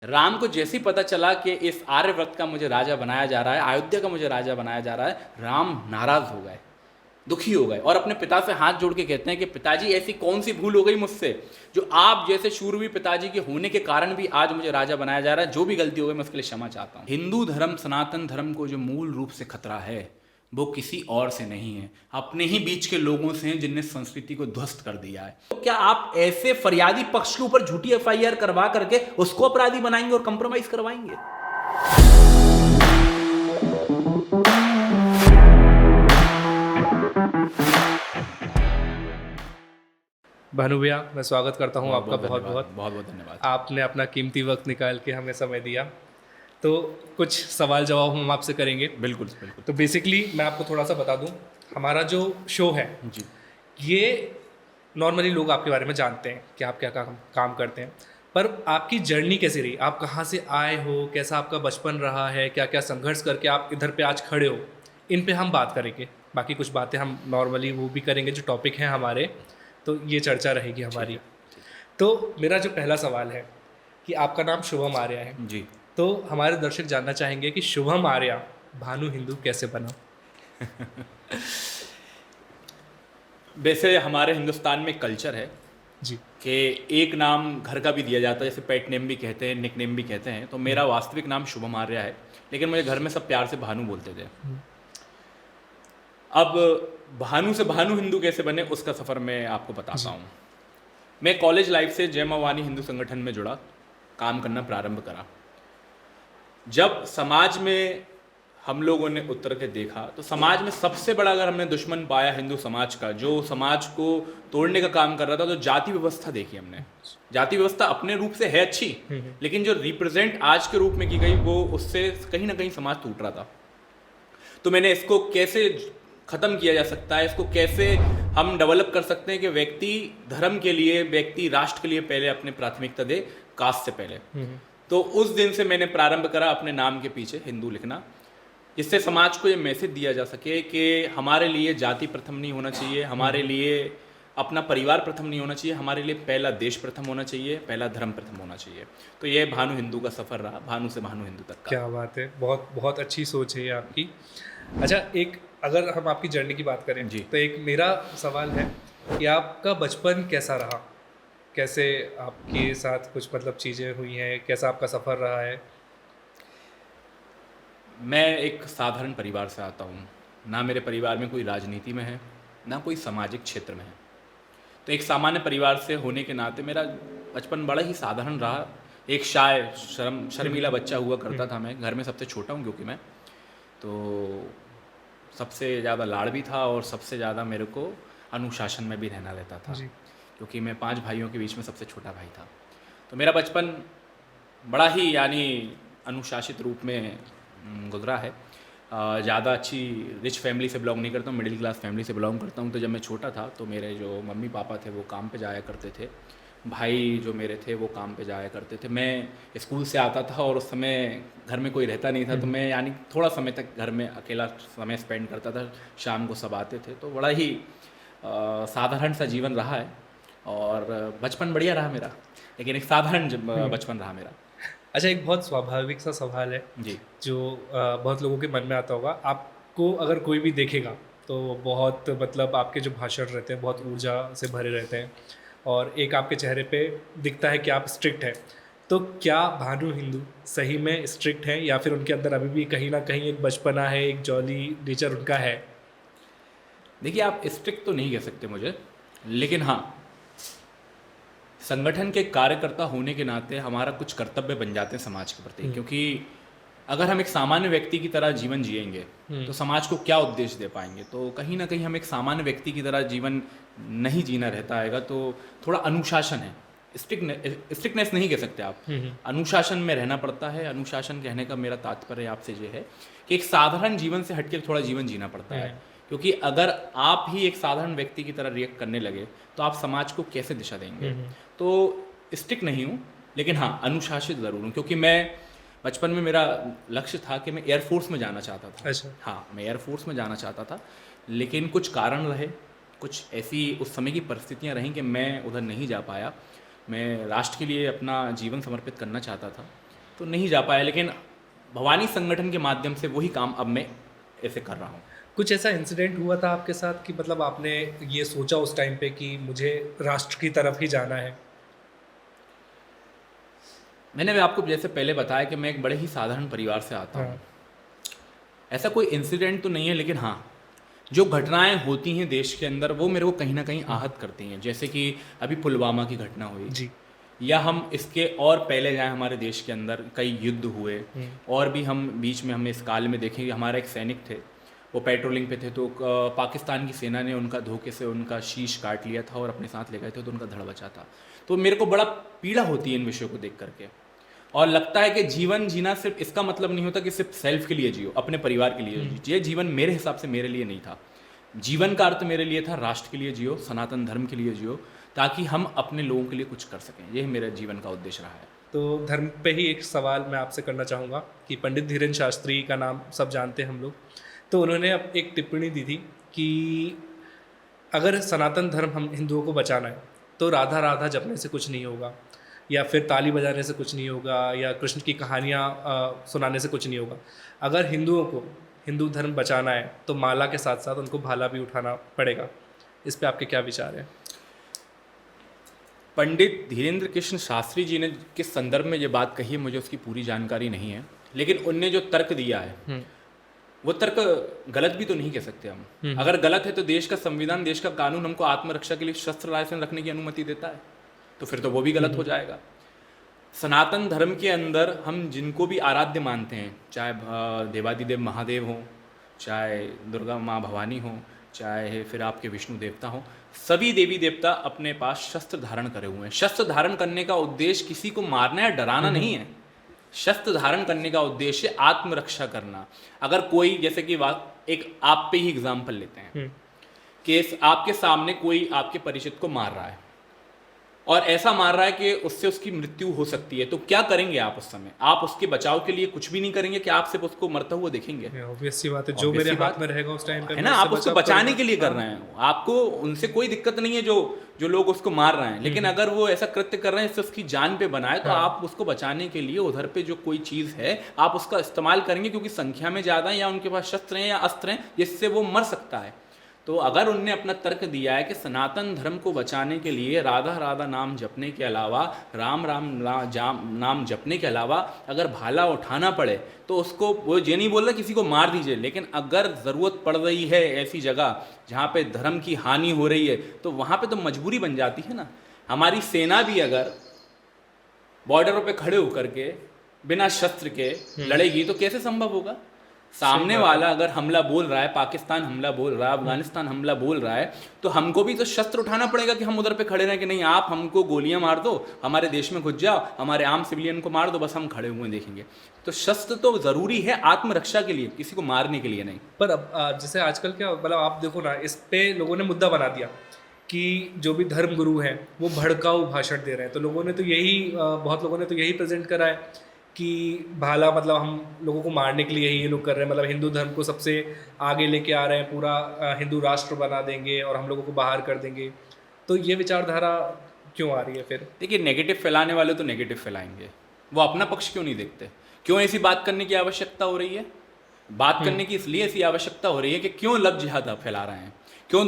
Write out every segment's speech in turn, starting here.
राम को जैसे ही पता चला कि इस आर्यव्रत का मुझे राजा बनाया जा रहा है, अयोध्या का मुझे राजा बनाया जा रहा है, राम नाराज हो गए, दुखी हो गए और अपने पिता से हाथ जोड़ के कहते हैं कि पिताजी ऐसी कौन सी भूल हो गई मुझसे जो आप जैसे शूरवीर पिताजी के होने के कारण भी आज मुझे राजा बनाया जा रहा है। जो भी गलती हो गई मैं उसके लिए क्षमा चाहता हूँ। हिंदू धर्म, सनातन धर्म को जो मूल रूप से खतरा है वो किसी और से नहीं है, अपने ही बीच के लोगों से हैं जिनने संस्कृति को ध्वस्त कर दिया है। तो क्या आप ऐसे फरियादी पक्ष के ऊपर झूठी एफआईआर करवा करके उसको अपराधी बनाएंगे और कंप्रोमाइज करवाएंगे? भानु भैया, मैं स्वागत करता हूँ आपका बहुत बहुत बहुत बहुत धन्यवाद। आपने अपना कीमती वक्त निकाल के हमें समय दिया। तो कुछ सवाल जवाब हम आपसे करेंगे। बिल्कुल बिल्कुल। तो बेसिकली मैं आपको थोड़ा सा बता दूं, हमारा जो शो है जी, ये नॉर्मली लोग आपके बारे में जानते हैं कि आप क्या काम करते हैं, पर आपकी जर्नी कैसी रही, आप कहाँ से आए हो, कैसा आपका बचपन रहा है, क्या क्या संघर्ष करके आप इधर पे आज खड़े हो, इन पे हम बात करेंगे। बाकी कुछ बातें हम नॉर्मली वो भी करेंगे जो टॉपिक हैं हमारे, तो ये चर्चा रहेगी हमारी। तो मेरा जो पहला सवाल है कि आपका नाम शुभम आर्या है जी। तो हमारे दर्शक जानना चाहेंगे कि शुभम आर्या भानु हिंदू कैसे बना। वैसे हमारे हिंदुस्तान में कल्चर है जी। कि एक नाम घर का भी दिया जाता है, जैसे पेट नेम भी कहते हैं, निक नेम भी कहते हैं। तो मेरा वास्तविक नाम शुभम आर्या है, लेकिन मुझे घर में सब प्यार से भानु बोलते थे। अब भानु से भानु हिंदू कैसे बने उसका सफ़र मैं आपको बताता हूँ। मैं कॉलेज लाइफ से जय मां वानी हिंदू संगठन में जुड़ा, काम करना प्रारंभ करा। जब समाज में हम लोगों ने उतर के देखा तो समाज में सबसे बड़ा अगर हमने दुश्मन पाया हिंदू समाज का, जो समाज को तोड़ने का काम कर रहा था, तो जाति व्यवस्था देखी हमने। जाति व्यवस्था अपने रूप से है अच्छी, लेकिन जो रिप्रेजेंट आज के रूप में की गई वो उससे कहीं ना कहीं समाज टूट रहा था। तो मैंने इसको कैसे ख़त्म किया जा सकता है, इसको कैसे हम डेवलप कर सकते हैं कि व्यक्ति धर्म के लिए, व्यक्ति राष्ट्र के लिए पहले अपने प्राथमिकता दे, कास्ट से पहले। तो उस दिन से मैंने प्रारंभ करा अपने नाम के पीछे हिंदू लिखना, जिससे समाज को ये मैसेज दिया जा सके कि हमारे लिए जाति प्रथम नहीं होना चाहिए, हमारे लिए अपना परिवार प्रथम नहीं होना चाहिए, हमारे लिए पहला देश प्रथम होना चाहिए, पहला धर्म प्रथम होना चाहिए। तो ये भानु हिंदू का सफ़र रहा, भानु से भानु हिंदू तक का। क्या बात है, बहुत बहुत अच्छी सोच है ये आपकी। अच्छा, एक अगर हम आपकी जर्नी की बात करें जी, तो एक मेरा सवाल है कि आपका बचपन कैसा रहा, कैसे आपके साथ कुछ मतलब चीज़ें हुई हैं, कैसा आपका सफ़र रहा है? मैं एक साधारण परिवार से आता हूँ। ना मेरे परिवार में कोई राजनीति में है, ना कोई सामाजिक क्षेत्र में है। तो एक सामान्य परिवार से होने के नाते मेरा बचपन बड़ा ही साधारण रहा। एक शर्मीला बच्चा हुआ करता था मैं। घर में सबसे छोटा हूँ क्योंकि मैं, तो सबसे ज़्यादा लाड़ भी था और सबसे ज़्यादा मेरे को अनुशासन में भी रहना रहता था, क्योंकि मैं 5 भाइयों के बीच में सबसे छोटा भाई था। तो मेरा बचपन बड़ा ही यानी अनुशासित रूप में गुजरा है। ज़्यादा अच्छी रिच फैमिली से बिलोंग नहीं करता हूँ, मिडिल क्लास फैमिली से बिलोंग करता हूँ। तो जब मैं छोटा था तो मेरे जो मम्मी पापा थे वो काम पे जाया करते थे, भाई जो मेरे थे वो काम पे जाया करते थे। मैं स्कूल से आता था और उस समय घर में कोई रहता नहीं था, तो मैं यानी थोड़ा समय तक घर में अकेला समय स्पेंड करता था। शाम को सब आते थे। तो बड़ा ही साधारण सा जीवन रहा है और बचपन बढ़िया रहा मेरा, लेकिन एक साधारण बचपन रहा मेरा। अच्छा, एक बहुत स्वाभाविक सा सवाल है जी, जो बहुत लोगों के मन में आता होगा। आपको अगर कोई भी देखेगा तो बहुत मतलब आपके जो भाषण रहते हैं बहुत ऊर्जा से भरे रहते हैं और एक आपके चेहरे पे दिखता है कि आप स्ट्रिक्ट हैं। तो क्या भानु हिंदू सही में स्ट्रिक्ट हैं या फिर उनके अंदर अभी भी कहीं ना कहीं एक बचपना है, एक जॉली नेचर उनका है? देखिए आप स्ट्रिक्ट तो नहीं कह सकते मुझे, लेकिन हाँ संगठन के कार्यकर्ता होने के नाते हमारा कुछ कर्तव्य बन जाते हैं समाज के प्रति। क्योंकि अगर हम एक सामान्य व्यक्ति की तरह जीवन जिएंगे तो समाज को क्या उद्देश्य दे पाएंगे? तो कहीं ना कहीं हम एक सामान्य व्यक्ति की तरह जीवन नहीं जीना रहता आएगा। तो थोड़ा अनुशासन है, स्ट्रिक्टनेस नहीं कह सकते आप, अनुशासन में रहना पड़ता है। अनुशासन कहने का मेरा तात्पर्य आपसे ये है कि एक साधारण जीवन से हटके थोड़ा जीवन जीना पड़ता है। क्योंकि अगर आप ही एक साधारण व्यक्ति की तरह रिएक्ट करने लगे तो आप समाज को कैसे दिशा देंगे? तो स्ट्रिक्ट नहीं हूँ, लेकिन हाँ अनुशासित ज़रूर हूँ। क्योंकि मैं बचपन में मेरा लक्ष्य था कि मैं एयरफोर्स में जाना चाहता था। अच्छा। हाँ, मैं एयरफोर्स में जाना चाहता था, लेकिन कुछ कारण रहे, कुछ ऐसी उस समय की परिस्थितियाँ रहीं कि मैं उधर नहीं जा पाया। मैं राष्ट्र के लिए अपना जीवन समर्पित करना चाहता था, तो नहीं जा पाया, लेकिन भवानी संगठन के माध्यम से वही काम अब मैं ऐसे कर रहा हूँ। कुछ ऐसा इंसिडेंट हुआ था आपके साथ कि मतलब आपने ये सोचा उस टाइम पे कि मुझे राष्ट्र की तरफ ही जाना है? मैंने भी आपको जैसे पहले बताया कि मैं एक बड़े ही साधारण परिवार से आता हूँ। हाँ। ऐसा कोई इंसिडेंट तो नहीं है, लेकिन हाँ, जो घटनाएं होती हैं देश के अंदर वो मेरे को कहीं ना कहीं आहत करती हैं। जैसे कि अभी पुलवामा की घटना हुई, जी। या हम इसके और पहले जाएं, हमारे देश के अंदर कई युद्ध हुए, और भी हम बीच में इस काल में देखें कि हमारा एक सैनिक थे, वो पेट्रोलिंग पे थे, तो पाकिस्तान की सेना ने उनका धोखे से उनका शीश काट लिया था और अपने साथ ले गए थे, तो उनका धड़ बचा था। तो मेरे को बड़ा पीड़ा होती है इन विषयों को देख करके, और लगता है कि जीवन जीना सिर्फ इसका मतलब नहीं होता कि सिर्फ सेल्फ के लिए जियो, अपने परिवार के लिए जियो। ये जीवन मेरे हिसाब से मेरे लिए नहीं था। जीवन का अर्थ मेरे लिए था राष्ट्र के लिए जियो, सनातन धर्म के लिए जियो, ताकि हम अपने लोगों के लिए कुछ कर सकें। यही मेरे जीवन का उद्देश्य रहा है। तो धर्म पे ही एक सवाल मैं आपसे करना चाहूँगा कि पंडित धीरेन्द्र शास्त्री का नाम सब जानते हैं हम लोग, तो उन्होंने अब एक टिप्पणी दी थी कि अगर सनातन धर्म हम हिंदुओं को बचाना है तो राधा राधा जपने से कुछ नहीं होगा, या फिर ताली बजाने से कुछ नहीं होगा, या कृष्ण की कहानियाँ सुनाने से कुछ नहीं होगा। अगर हिंदुओं को हिंदू धर्म बचाना है तो माला के साथ साथ उनको भाला भी उठाना पड़ेगा। इस पे आपके क्या विचार हैं? पंडित धीरेन्द्र कृष्ण शास्त्री जी ने किस संदर्भ में ये बात कही है मुझे उसकी पूरी जानकारी नहीं है, लेकिन उनने जो तर्क दिया है वो तर्क गलत भी तो नहीं कह सकते हम। अगर गलत है तो देश का संविधान, देश का कानून हमको आत्मरक्षा के लिए शस्त्र लाइसेंस रखने की अनुमति देता है, तो फिर तो वो भी गलत हो जाएगा। सनातन धर्म के अंदर हम जिनको भी आराध्य मानते हैं, चाहे देवादिदेव महादेव हों, चाहे दुर्गा माँ भवानी हों, चाहे फिर आपके विष्णु देवता हों, सभी देवी देवता अपने पास शस्त्र धारण करे हुए हैं। शस्त्र धारण करने का उद्देश्य किसी को मारना या डराना नहीं है। शस्त्र धारण करने का उद्देश्य आत्मरक्षा करना। अगर कोई, जैसे कि एक आप पे ही एग्जाम्पल लेते हैं कि आपके सामने कोई आपके परिचित को मार रहा है और ऐसा मार रहा है कि उससे उसकी मृत्यु हो सकती है, तो क्या करेंगे आप उस समय? आप उसके बचाव के लिए कुछ भी नहीं करेंगे कि आप सिर्फ उसको मरता हुआ देखेंगे? ऑब्वियस सी बात है, जो मेरे हाथ में रहेगा उस टाइम पे है ना, आप उसको बचाने के लिए कर रहे हैं। आपको उनसे कोई दिक्कत नहीं है जो लोग उसको मार रहे हैं, लेकिन अगर वो ऐसा कृत्य कर रहे हैं जिससे उसकी जान पे बनाए, तो आप उसको बचाने के लिए उधर पे जो कोई चीज़ है आप उसका इस्तेमाल करेंगे, क्योंकि संख्या में ज़्यादा है या उनके पास शस्त्र हैं या अस्त्र हैं जिससे वो मर सकता है। तो अगर उनने अपना तर्क दिया है कि सनातन धर्म को बचाने के लिए राधा राधा नाम जपने के अलावा, राम राम नाम जपने के अलावा अगर भाला उठाना पड़े, तो उसको, वो ये नहीं बोल रहा किसी को मार दीजिए, लेकिन अगर ज़रूरत पड़ रही है ऐसी जगह जहाँ पे धर्म की हानि हो रही है, तो वहाँ पे तो मजबूरी बन जाती है ना। हमारी सेना भी अगर बॉर्डरों पे खड़े होकर के बिना शस्त्र के लड़ेगी तो कैसे संभव होगा? सामने वाला अगर हमला बोल रहा है, पाकिस्तान हमला बोल रहा है, अफगानिस्तान हमला बोल रहा है, तो हमको भी तो शस्त्र उठाना पड़ेगा कि हम उधर पे खड़े रहें कि नहीं, आप हमको गोलियां मार दो, हमारे देश में घुस जाओ, हमारे आम सिविलियन को मार दो, बस हम खड़े हुए देखेंगे। तो शस्त्र तो ज़रूरी है आत्मरक्षा के लिए, किसी को मारने के लिए नहीं। पर अब जैसे आजकल क्या, मतलब आप देखो ना, इस पे लोगों ने मुद्दा बना दिया कि जो भी धर्म गुरु हैं वो भड़काऊ भाषण दे रहे हैं। तो लोगों ने तो यही बहुत लोगों ने तो यही प्रेजेंट करा है कि भाला मतलब हम लोगों को मारने के लिए ही ये लोग कर रहे हैं, मतलब हिंदू धर्म को सबसे आगे लेके आ रहे हैं, पूरा हिंदू राष्ट्र बना देंगे और हम लोगों को बाहर कर देंगे। तो ये विचारधारा क्यों आ रही है फिर? देखिए, नेगेटिव फैलाने वाले तो नेगेटिव फैलाएंगे, वो अपना पक्ष क्यों नहीं देखते? क्यों ऐसी बात करने की आवश्यकता हो रही है? बात करने की इसलिए ऐसी आवश्यकता हो रही है कि क्यों लव जिहाद फैला रहे हैं, क्यों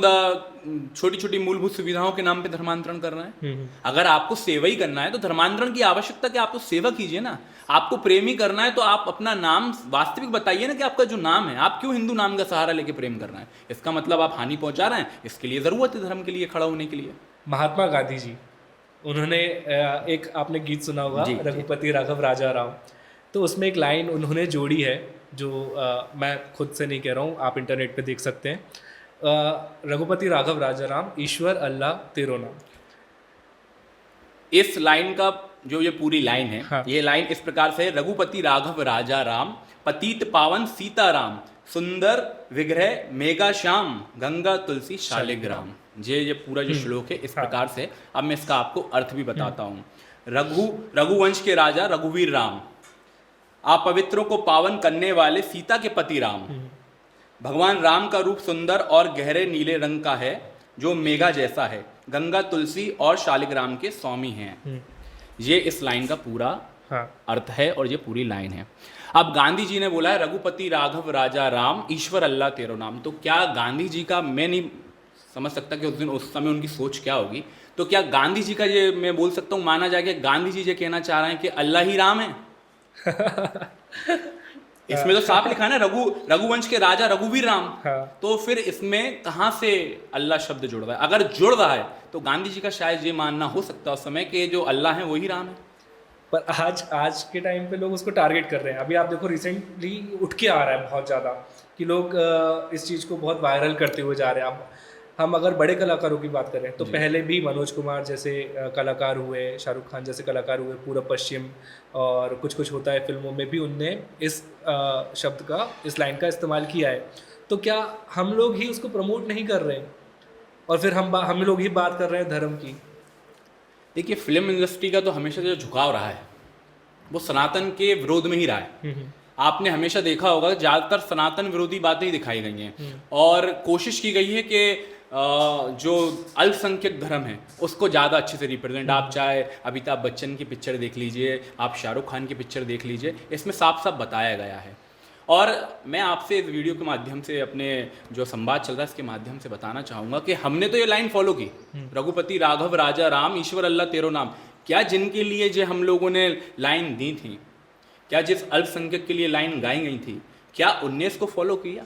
छोटी छोटी मूलभूत सुविधाओं के नाम पे धर्मांतरण कर रहे हैं। अगर आपको सेवा ही करना है तो धर्मांतरण की आवश्यकता कि आप तो सेवा कीजिए ना। आपको प्रेमी करना है तो आप अपना नाम वास्तविक बताइए ना कि आपका जो नाम है, आप क्यों हिंदू नाम का सहारा लेके प्रेम कर रहे हैं? इसका मतलब आप हानि पहुंचा रहे हैं। इसके लिए जरूरत है धर्म के लिए खड़ा होने के लिए। महात्मा गांधी जी, उन्होंने एक, आपने गीत सुना होगा रघुपति राघव राजा राम, तो उसमें एक लाइन उन्होंने जोड़ी है जो मैं खुद से नहीं कह रहा हूँ, आप इंटरनेट पे देख सकते हैं। रघुपति राघव राजा राम, ईश्वर अल्लाह तेरो नाम। इस लाइन का जो ये पूरी लाइन है, हाँ। ये लाइन इस प्रकार से है: रघुपति राघव राजा राम, पतित पावन सीता राम, सुंदर विग्रह मेघा श्याम, गंगा तुलसी शालिग्राम। ये पूरा जो श्लोक है इस प्रकार से। अब मैं इसका आपको अर्थ भी बताता हूँ। रघुवंश के राजा रघुवीर राम, अपवित्रों को पावन करने वाले सीता के पति राम, भगवान राम का रूप सुंदर और गहरे नीले रंग का है जो मेघा जैसा है, गंगा तुलसी और शालिग्राम के स्वामी हैं। ये इस लाइन का पूरा हाँ अर्थ है और ये पूरी लाइन है। अब गांधी जी ने बोला है रघुपति राघव राजा राम ईश्वर अल्लाह तेरो नाम। तो क्या गांधी जी का, मैं नहीं समझ सकता कि उस दिन उस समय उनकी सोच क्या होगी, तो क्या गांधी जी का ये मैं बोल सकता हूँ माना जाए कि गांधी जी ये कहना चाह रहे हैं कि अल्लाह ही राम है? इसमें तो साफ लिखा है ना, रघुवंश के राजा रघुवीर राम। हाँ। तो फिर इसमें कहाँ से अल्लाह शब्द जुड़ रहा है? अगर जुड़ रहा है तो गांधी जी का शायद ये मानना हो सकता है उस समय कि जो अल्लाह है वही राम है। पर आज के टाइम पे लोग उसको टारगेट कर रहे हैं। अभी आप देखो रिसेंटली उठ के आ रहा है बहुत ज़्यादा कि लोग इस चीज़ को बहुत वायरल करते हुए जा रहे हैं। अब हम अगर बड़े कलाकारों की बात करें तो पहले भी मनोज कुमार जैसे कलाकार हुए, शाहरुख खान जैसे कलाकार हुए, पूरब पश्चिम और कुछ कुछ होता है फिल्मों में भी उनने इस शब्द का, इस लाइन का इस्तेमाल किया है। तो क्या हम लोग ही उसको प्रमोट नहीं कर रहे हैं और फिर हम लोग ही बात कर रहे हैं धर्म की? देखिए, फिल्म इंडस्ट्री का तो हमेशा जो झुकाव रहा है वो सनातन के विरोध में ही रहा है। आपने हमेशा देखा होगा ज़्यादातर सनातन विरोधी बातें ही दिखाई गई हैं और कोशिश की गई है कि जो अल्पसंख्यक धर्म है उसको ज़्यादा अच्छे से रिप्रेजेंट। आप चाहे अमिताभ बच्चन की पिक्चर देख लीजिए, आप शाहरुख खान की पिक्चर देख लीजिए, इसमें साफ साफ बताया गया है। और मैं आपसे इस वीडियो के माध्यम से, अपने जो संवाद चल रहा है इसके माध्यम से बताना चाहूँगा कि हमने तो ये लाइन फॉलो की, रघुपति राघव राजा राम ईश्वर अल्लाह तेरो नाम। क्या जिनके लिए जो हम लोगों ने लाइन दी थी, क्या जिस अल्पसंख्यक के लिए लाइन गाई गई थी, क्या उनने इसको फॉलो किया?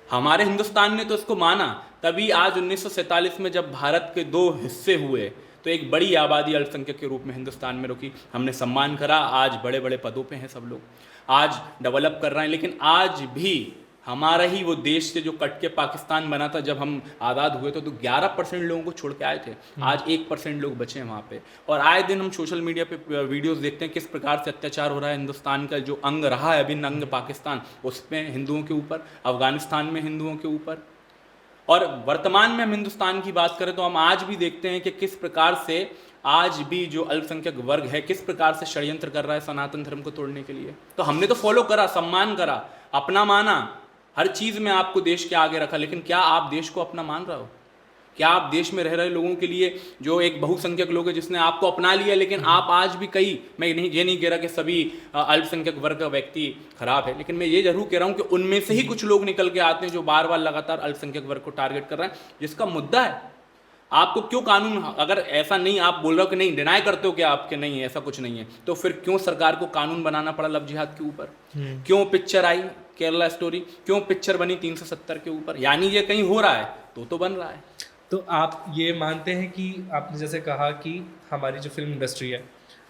हमारे हिंदुस्तान ने तो इसको माना। तभी आज 1947 में जब भारत के 2 हिस्से हुए तो एक बड़ी आबादी अल्पसंख्यक के रूप में हिंदुस्तान में रुकी, हमने सम्मान करा, आज बड़े बड़े पदों पे हैं सब लोग, आज डेवलप कर रहे हैं। लेकिन आज भी हमारा ही वो देश से जो कट के पाकिस्तान बना था, जब हम आज़ाद हुए थे तो 11% लोगों को छोड़ के आए थे, आज 1% लोग बचे हैं वहाँ पे। और आए दिन हम सोशल मीडिया पे वीडियोस देखते हैं किस प्रकार से अत्याचार हो रहा है। हिंदुस्तान का जो अंग रहा है अभिन्न अंग पाकिस्तान, उस पर हिंदुओं के ऊपर, अफगानिस्तान में हिंदुओं के ऊपर। और वर्तमान में हम हिंदुस्तान की बात करें तो हम आज भी देखते हैं कि किस प्रकार से आज भी जो अल्पसंख्यक वर्ग है किस प्रकार से षड्यंत्र कर रहा है सनातन धर्म को तोड़ने के लिए। तो हमने तो फॉलो करा, सम्मान करा, अपना माना, हर चीज़ में आपको देश के आगे रखा। लेकिन क्या आप देश को अपना मान रहे हो? क्या आप देश में रह रहे लोगों के लिए, जो एक बहुसंख्यक लोग है जिसने आपको अपना लिया, लेकिन आप आज भी कई, मैं नहीं ये नहीं कह रहा कि सभी अल्पसंख्यक वर्ग का व्यक्ति खराब है, लेकिन मैं ये जरूर कह रहा हूँ कि उनमें से ही कुछ लोग निकल के आते हैं जो बार बार लगातार अल्पसंख्यक वर्ग को टारगेट कर रहे हैं, जिसका मुद्दा है। आपको क्यों कानून, अगर ऐसा नहीं आप बोल रहे हो कि नहीं, डिनाई करते हो कि आपके नहीं है, ऐसा कुछ नहीं है, तो फिर क्यों सरकार को कानून बनाना पड़ा लव जिहाद के ऊपर? क्यों पिक्चर आई केरला स्टोरी, क्यों पिक्चर बनी 370 के ऊपर? यानी ये कहीं हो रहा है तो बन रहा है। तो आप ये मानते हैं कि आपने जैसे कहा कि हमारी जो फिल्म इंडस्ट्री है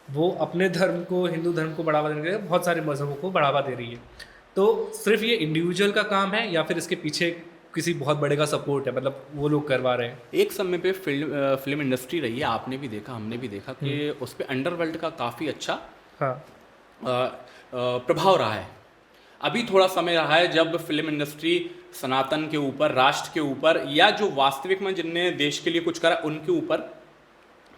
वो अपने धर्म को, हिंदू धर्म को बढ़ावा देने के लिए बहुत सारे मज़हबों को बढ़ावा दे रही है, तो सिर्फ ये इंडिविजुअल का काम है या फिर इसके पीछे किसी बहुत बड़े का सपोर्ट है, मतलब वो लोग करवा रहे हैं? एक समय पे फिल्म इंडस्ट्री रही है, आपने भी देखा, हमने भी देखा कि उस पर अंडरवर्ल्ड का काफ़ी अच्छा प्रभाव रहा है। अभी थोड़ा समय रहा है जब फिल्म इंडस्ट्री सनातन के ऊपर, राष्ट्र के ऊपर, या जो वास्तविक में जिनने देश के लिए कुछ करा उनके ऊपर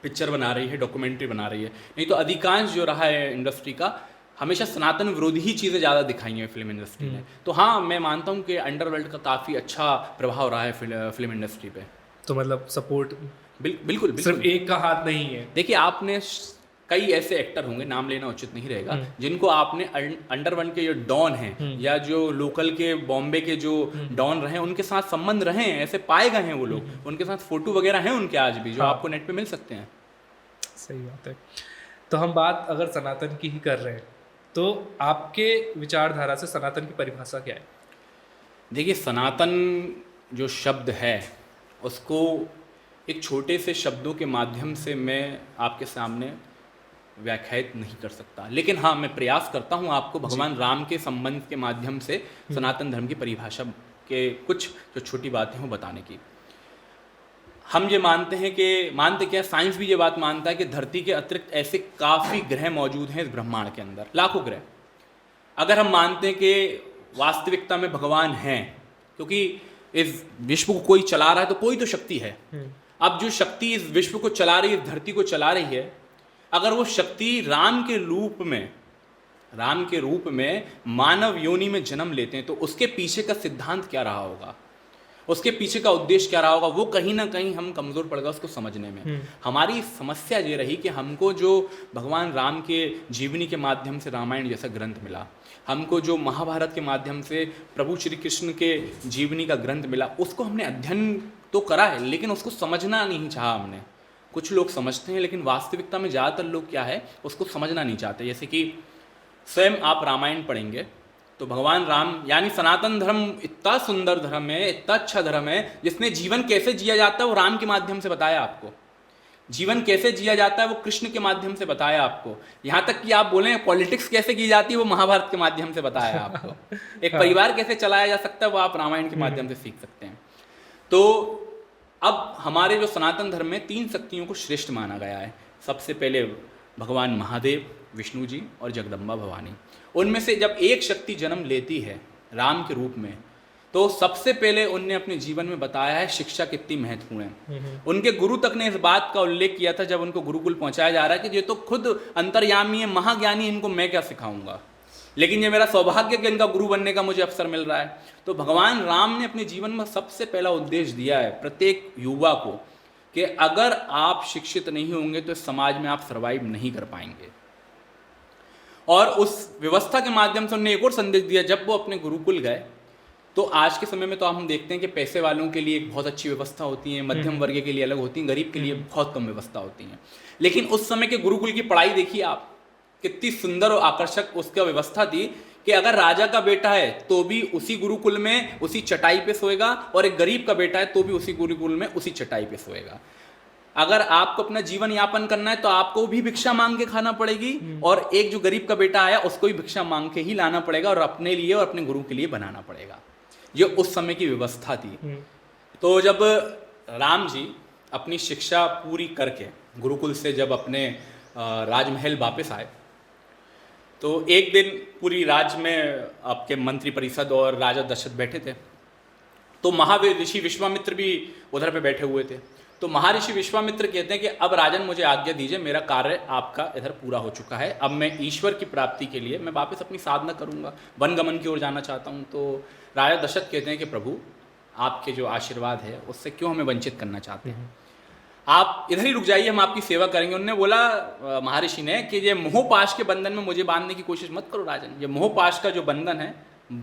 पिक्चर बना रही है, डॉक्यूमेंट्री बना रही है। नहीं तो अधिकांश जो रहा है इंडस्ट्री का, हमेशा सनातन विरोधी ही चीज़ें ज़्यादा दिखाई हैं फिल्म इंडस्ट्री में। तो हाँ, मैं मानता हूँ कि अंडरवर्ल्ड का काफ़ी अच्छा प्रभाव रहा है फिल्म इंडस्ट्री पे। तो मतलब सपोर्ट बिल्कुल सिर्फ एक का हाथ नहीं है। देखिए, आपने कई ऐसे एक्टर होंगे, नाम लेना उचित नहीं रहेगा, जिनको आपने अंडरवर्ल्ड के जो डॉन हैं या जो लोकल के बॉम्बे के जो डॉन रहे उनके साथ संबंध रहे हैं, ऐसे पाए गए हैं वो लोग, उनके साथ फोटो वगैरह हैं उनके आज भी, जो आपको नेट पे मिल सकते हैं। सही बात है। तो हम बात अगर सनातन की ही कर रहे हैं तो आपके विचारधारा से सनातन की परिभाषा क्या है? देखिए, सनातन जो शब्द है उसको एक छोटे से शब्दों के माध्यम से मैं आपके सामने व्याख्यायित नहीं कर सकता, लेकिन हाँ, मैं प्रयास करता हूँ आपको भगवान राम के संबंध के माध्यम से सनातन धर्म की परिभाषा के कुछ जो छोटी बातें हो बताने की। हम ये मानते हैं कि, मानते क्या, साइंस भी ये बात मानता है कि धरती के अतिरिक्त ऐसे काफ़ी ग्रह मौजूद हैं इस ब्रह्मांड के अंदर, लाखों ग्रह। अगर हम मानते हैं कि वास्तविकता में भगवान हैं, क्योंकि इस विश्व को कोई चला रहा है तो कोई तो शक्ति है। अब जो शक्ति इस विश्व को चला रही है, इस धरती को चला रही है, अगर वो शक्ति राम के रूप में मानव योनि में जन्म लेते हैं तो उसके पीछे का सिद्धांत क्या रहा होगा? उसके पीछे का उद्देश्य क्या रहा होगा, वो कहीं ना कहीं हम कमज़ोर पड़ गए उसको समझने में। हमारी समस्या ये रही कि हमको जो भगवान राम के जीवनी के माध्यम से रामायण जैसा ग्रंथ मिला, हमको जो महाभारत के माध्यम से प्रभु श्री कृष्ण के जीवनी का ग्रंथ मिला, उसको हमने अध्ययन तो करा है लेकिन उसको समझना नहीं चाहा हमने। कुछ लोग समझते हैं लेकिन वास्तविकता में ज़्यादातर लोग क्या है, उसको समझना नहीं चाहते। जैसे कि स्वयं आप रामायण पढ़ेंगे तो भगवान राम यानी सनातन धर्म इतना सुंदर धर्म है, इतना अच्छा धर्म है, जिसने जीवन कैसे जिया जाता है वो राम के माध्यम से बताया आपको। जीवन कैसे जिया जाता है वो कृष्ण के माध्यम से बताया आपको। यहाँ तक कि आप बोलें पॉलिटिक्स कैसे की जाती है वो महाभारत के माध्यम से बताया आपको। एक परिवार कैसे चलाया जा सकता है वो आप रामायण के माध्यम से सीख सकते हैं। तो अब हमारे जो सनातन धर्म में 3 शक्तियों को श्रेष्ठ माना गया है। सबसे पहले भगवान महादेव, विष्णु जी और जगदम्बा भवानी। उनमें से जब एक शक्ति जन्म लेती है राम के रूप में, तो सबसे पहले उनने अपने जीवन में बताया है शिक्षा कितनी महत्वपूर्ण है। उनके गुरु तक ने इस बात का उल्लेख किया था जब उनको गुरुकुल पहुंचाया जा रहा है कि ये तो खुद अंतर्यामी है, महाज्ञानी, इनको मैं क्या सिखाऊंगा, लेकिन ये मेरा सौभाग्य कि इनका गुरु बनने का मुझे अवसर मिल रहा है। तो भगवान राम ने अपने जीवन में सबसे पहला उद्देश्य दिया है प्रत्येक युवा को कि अगर आप शिक्षित नहीं होंगे तो इस समाज में आप सर्वाइव नहीं कर पाएंगे। और उस व्यवस्था के माध्यम से उन्होंने एक और संदेश दिया। जब वो अपने गुरुकुल गए तो आज के समय में तो हम देखते हैं कि पैसे वालों के लिए एक बहुत अच्छी व्यवस्था होती है, मध्यम वर्ग के लिए अलग होती है, गरीब के लिए बहुत कम व्यवस्था होती है। लेकिन उस समय के गुरुकुल की पढ़ाई देखिए आप, कितनी सुंदर और आकर्षक उसका व्यवस्था थी कि अगर राजा का बेटा है तो भी उसी गुरुकुल में उसी चटाई पे सोएगा, और एक गरीब का बेटा है तो भी उसी गुरुकुल में उसी चटाई पे सोएगा। अगर आपको अपना जीवन यापन करना है तो आपको भी भिक्षा मांग के खाना पड़ेगी, और एक जो गरीब का बेटा आया उसको भी भिक्षा मांग के ही लाना पड़ेगा और अपने लिए और अपने गुरु के लिए बनाना पड़ेगा। ये उस समय की व्यवस्था थी। तो जब राम जी अपनी शिक्षा पूरी करके गुरुकुल से जब अपने राजमहल वापस आए तो एक दिन पूरी राज्य में आपके मंत्री परिषद और राजा दशरथ बैठे थे। तो महाऋषि विश्वामित्र भी उधर पे बैठे हुए थे। तो महर्षि विश्वामित्र कहते हैं कि अब राजन मुझे आज्ञा दीजिए, मेरा कार्य आपका इधर पूरा हो चुका है, अब मैं ईश्वर की प्राप्ति के लिए मैं वापस अपनी साधना करूंगा, वन गमन की ओर जाना चाहता हूं। तो राजा दशरथ कहते हैं कि प्रभु आपके जो आशीर्वाद है उससे क्यों हमें वंचित करना चाहते हैं, आप इधर ही रुक जाइए, हम आपकी सेवा करेंगे। उन्होंने बोला महर्षि ने कि ये मोहपाश के बंधन में मुझे बांधने की कोशिश मत करो राजन। ये मोहपाश का जो बंधन है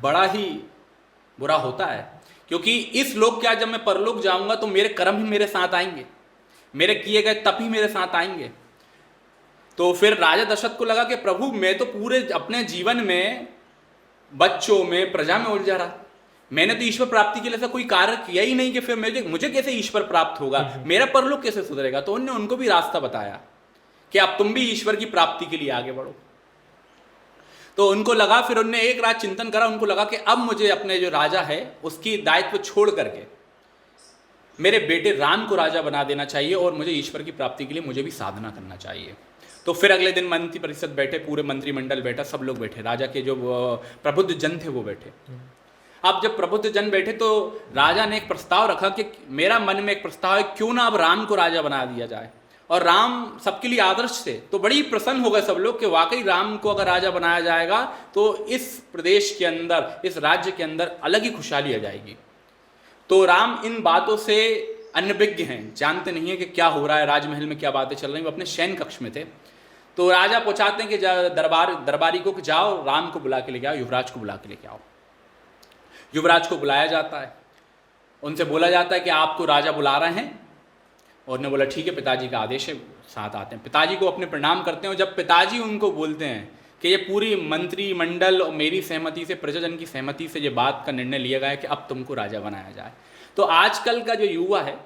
बड़ा ही बुरा होता है, क्योंकि इस लोक क्या जब मैं परलोक जाऊंगा तो मेरे कर्म ही मेरे साथ आएंगे, मेरे किए गए तप ही मेरे साथ आएंगे। तो फिर राजा दशरथ को लगा कि प्रभु मैं तो पूरे अपने जीवन में बच्चों में प्रजा में उलझा रहा, मैंने तो ईश्वर प्राप्ति के लिए ऐसा कोई कार्य किया ही नहीं कि फिर मुझे कैसे ईश्वर प्राप्त होगा, मेरा परलोक कैसे सुधरेगा। तो उन्होंने उनको भी रास्ता बताया कि अब तुम भी ईश्वर की प्राप्ति के लिए आगे बढ़ो। तो उनको लगा, फिर उन्होंने एक रात चिंतन करा, उनको लगा कि अब मुझे अपने जो राजा है उसकी दायित्व छोड़ करके मेरे बेटे राम को राजा बना देना चाहिए और मुझे ईश्वर की प्राप्ति के लिए मुझे भी साधना करना चाहिए। तो फिर अगले दिन मंत्री परिषद बैठे, पूरे मंत्रिमंडल बैठा, सब लोग बैठे, राजा के जो प्रबुद्ध जन थे वो बैठे। अब जब प्रबुद्ध जन बैठे तो राजा ने एक प्रस्ताव रखा कि मेरा मन में एक प्रस्ताव है, क्यों ना अब राम को राजा बना दिया जाए। और राम सबके लिए आदर्श थे, तो बड़ी प्रसन्न हो गए सब लोग कि वाकई राम को अगर राजा बनाया जाएगा तो इस प्रदेश के अंदर, इस राज्य के अंदर अलग ही खुशहाली आ जाएगी। तो राम इन बातों से अनभिज्ञ हैं, जानते नहीं है कि क्या हो रहा है, राजमहल में क्या बातें चल रही, वो अपने शयन कक्ष में थे। तो राजा पहुंचाते हैं कि दरबारी को कि जाओ राम को बुला के लेके आओ, युवराज को बुला के लेके आओ। युवराज को बुलाया जाता है, उनसे बोला जाता है कि आपको राजा बुला रहे हैं, और उन्होंने बोला ठीक है, पिताजी का आदेश है। साथ आते हैं, पिताजी को अपने प्रणाम करते हैं, और जब पिताजी उनको बोलते हैं कि ये पूरी मंत्रिमंडल और मेरी सहमति से, प्रजाजन की सहमति से ये बात का निर्णय लिया गया है कि अब तुमको राजा बनाया जाए। तो आजकल का जो युवा है,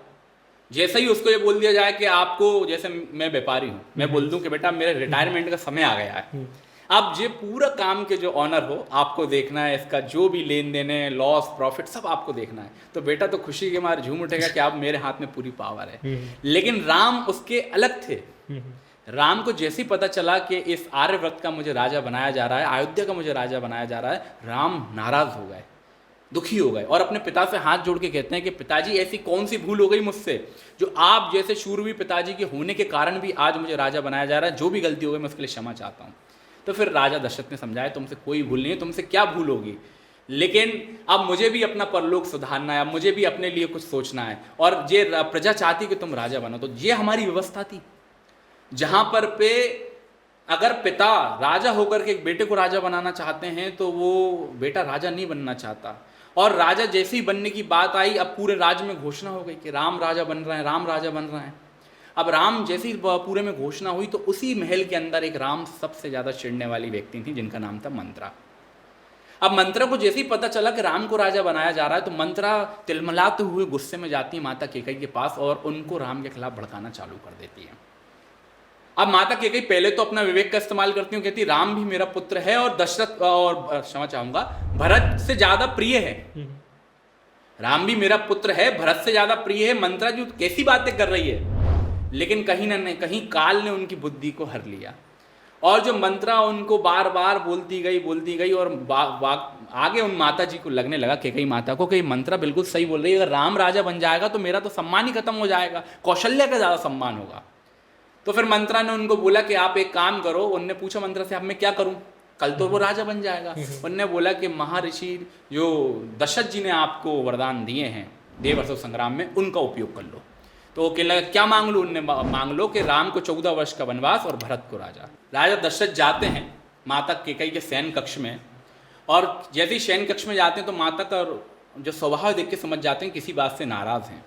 जैसे ही उसको ये बोल दिया जाए कि आपको, जैसे मैं व्यापारी हूँ, मैं बोल दूँ कि बेटा मेरे रिटायरमेंट का समय आ गया है, अब ये पूरा काम के जो ऑनर हो आपको देखना है, इसका जो भी लेन देन है, लॉस प्रॉफिट सब आपको देखना है। तो बेटा तो खुशी के मारे झूम उठेगा कि अब मेरे हाथ में पूरी पावर है। लेकिन राम उसके अलग थे। राम को जैसे ही पता चला कि इस आर्यव्रत का मुझे राजा बनाया जा रहा है, अयोध्या का मुझे राजा बनाया जा रहा है, राम नाराज हो गए, दुखी हो गए, और अपने पिता से हाथ जोड़ के कहते हैं कि पिताजी ऐसी कौन सी भूल हो गई मुझसे, जो आप जैसे शूरवीर पिताजी के होने के कारण भी आज मुझे राजा बनाया जा रहा है, जो भी गलती हो गई मैं उसके लिए क्षमा चाहता हूँ। तो फिर राजा दशरथ ने समझाया तुमसे कोई भूल नहीं है, तुमसे क्या भूल होगी, लेकिन अब मुझे भी अपना परलोक सुधारना है, अब मुझे भी अपने लिए कुछ सोचना है, और ये प्रजा चाहती कि तुम राजा बनो। तो ये हमारी व्यवस्था थी, जहां पर पे अगर पिता राजा होकर के एक बेटे को राजा बनाना चाहते हैं तो वो बेटा राजा नहीं बनना चाहता। और राजा जैसे ही बनने की बात आई, अब पूरे राज्य में घोषणा हो गई कि राम राजा बन रहे हैं, राम राजा बन रहे हैं। अब राम जैसी पूरे में घोषणा हुई तो उसी महल के अंदर एक राम सबसे ज्यादा चिढ़ने वाली व्यक्ति थी, जिनका नाम था मंत्रा। अब मंत्रा को जैसे ही पता चला कि राम को राजा बनाया जा रहा है तो मंत्रा तिलमिलाते हुए गुस्से में जाती है माता कैकेयी के पास और उनको राम के खिलाफ भड़काना चालू कर देती है। अब माता कैकेयी पहले तो अपना विवेक का इस्तेमाल करती हूँ, कहती राम भी मेरा पुत्र है और दशरथ और क्षमा चाहूंगा भरत से ज्यादा प्रिय है। राम भी मेरा पुत्र है, भरत से ज्यादा प्रिय है। मंत्रा जो कैसी बातें कर रही है, लेकिन कहीं ना कहीं काल ने उनकी बुद्धि को हर लिया और जो मंत्रा उनको बार बार बोलती गई और आगे उन माता जी को लगने लगा कैकेयी माता को कि मंत्रा बिल्कुल सही बोल रही है, अगर राम राजा बन जाएगा तो मेरा तो सम्मान ही खत्म हो जाएगा, कौशल्या का ज्यादा सम्मान होगा। तो फिर मंत्रा ने उनको बोला कि आप एक काम करो। उनने पूछा मंत्रा से, अब मैं क्या करूं, कल तो वो राजा बन जाएगा। उनने बोला कि महर्षि जो दशरथ जी ने आपको वरदान दिए हैं देवर्षि संग्राम में, उनका उपयोग कर लो। तो वो कहने लगा क्या मांग लो? उनने मांग लो कि राम को 14 वर्ष का वनवास और भरत को राजा। राजा दशरथ जाते हैं माता कैकेयी के शयन कक्ष में, और जैसे ही शयन कक्ष में जाते हैं तो माता का जो स्वभाव देख के समझ जाते हैं किसी बात से नाराज हैं।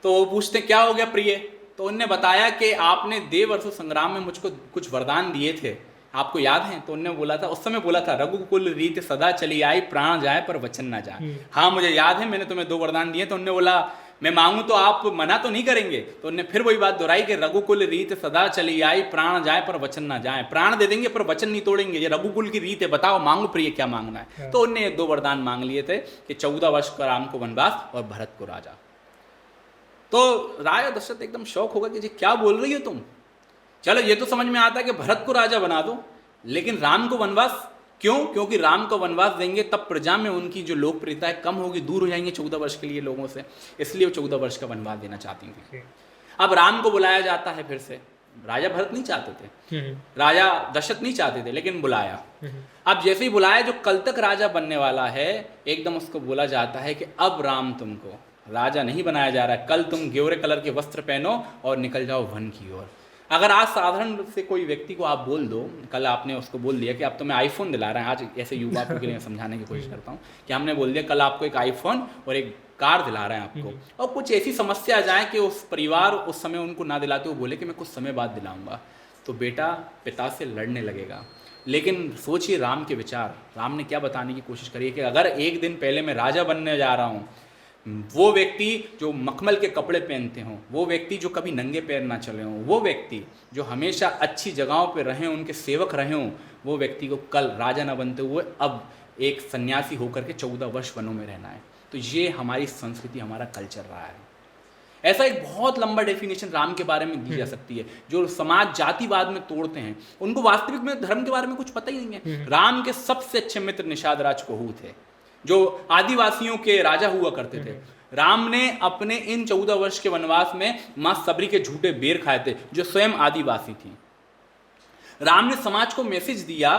तो वो पूछते हैं क्या हो गया प्रिय? तो उनने बताया कि आपने देवर्षि संग्राम में मुझको कुछ वरदान दिए थे, आपको याद है? तो उनने बोला था, उस समय बोला था, रघुकुल रीत सदा चली आई, प्राण जाए पर वचन ना जाए। हाँ मुझे याद है, मैंने तुम्हें 2 वरदान दिए। तो उनने बोला मैं मांगू तो आप मना तो नहीं करेंगे? तो उनने फिर वही बात दोहराई कि रघुकुल रीत सदा चली आई, प्राण जाए पर वचन ना जाए। प्राण दे देंगे पर वचन नहीं तोड़ेंगे, ये रघुकुल की रीत है, बताओ मांगो प्रिय क्या मांगना है। तो उनने 2 वरदान मांग लिए थे कि 14 वर्ष का राम को वनवास और भरत को राजा। तो राजा दशरथ एकदम शौक होगा कि जी क्या बोल रही हो तुम? चलो ये तो समझ में आता है कि भरत को राजा बना दो, लेकिन राम को वनवास क्यों? क्योंकि राम को वनवास देंगे तब प्रजा में उनकी जो लोकप्रियता है कम होगी, दूर हो जाएंगे 14 वर्ष के लिए लोगों से, इसलिए वो 14 वर्ष का वनवास देना चाहती थी। अब राम को बुलाया जाता है फिर से। राजा भरत नहीं चाहते थे, राजा दशरथ नहीं चाहते थे, लेकिन बुलाया। अब जैसे ही बुलाया, जो कल तक राजा बनने वाला है एकदम उसको बोला जाता है कि अब राम तुमको राजा नहीं बनाया जा रहा है, कल तुम गेवरे कलर के वस्त्र पहनो और निकल जाओ वन की ओर। अगर आज साधारण रूप से कोई व्यक्ति को आप बोल दो, कल आपने उसको बोल दिया कि आप तुम्हें आईफोन दिला रहे हैं, आज ऐसे युवा के लिए समझाने की कोशिश करता हूँ कि हमने बोल दिया कल आपको एक आईफोन और एक कार दिला रहे हैं आपको, और कुछ ऐसी समस्या आ जाए कि उस परिवार उस समय उनको ना दिलाते, वो बोले कि मैं कुछ समय बाद दिलाऊंगा, तो बेटा पिता से लड़ने लगेगा। लेकिन सोचिए राम के विचार, राम ने क्या बताने की कोशिश करी है कि अगर एक दिन पहले मैं राजा बनने जा रहा हूँ, वो व्यक्ति जो मखमल के कपड़े पहनते हों, वो व्यक्ति जो कभी नंगे पैर ना चले हों, वो व्यक्ति जो हमेशा अच्छी जगहों पर रहे हों, उनके सेवक रहे हों, वो व्यक्ति को कल राजा न बनते हुए अब एक सन्यासी होकर के 14 वर्ष वनों में रहना है। तो ये हमारी संस्कृति, हमारा कल्चर रहा है। ऐसा एक बहुत लंबा डेफिनेशन राम के बारे में दी जा सकती है। जो समाज जातिवाद में तोड़ते हैं उनको वास्तविक में धर्म के बारे में कुछ पता ही नहीं है। राम के सबसे अच्छे मित्र निषाद राज कोहू थे, जो आदिवासियों के राजा हुआ करते थे। राम ने अपने इन 14 वर्ष के वनवास में मां सबरी के झूठे बेर खाए थे, जो स्वयं आदिवासी थी। राम ने समाज को मैसेज दिया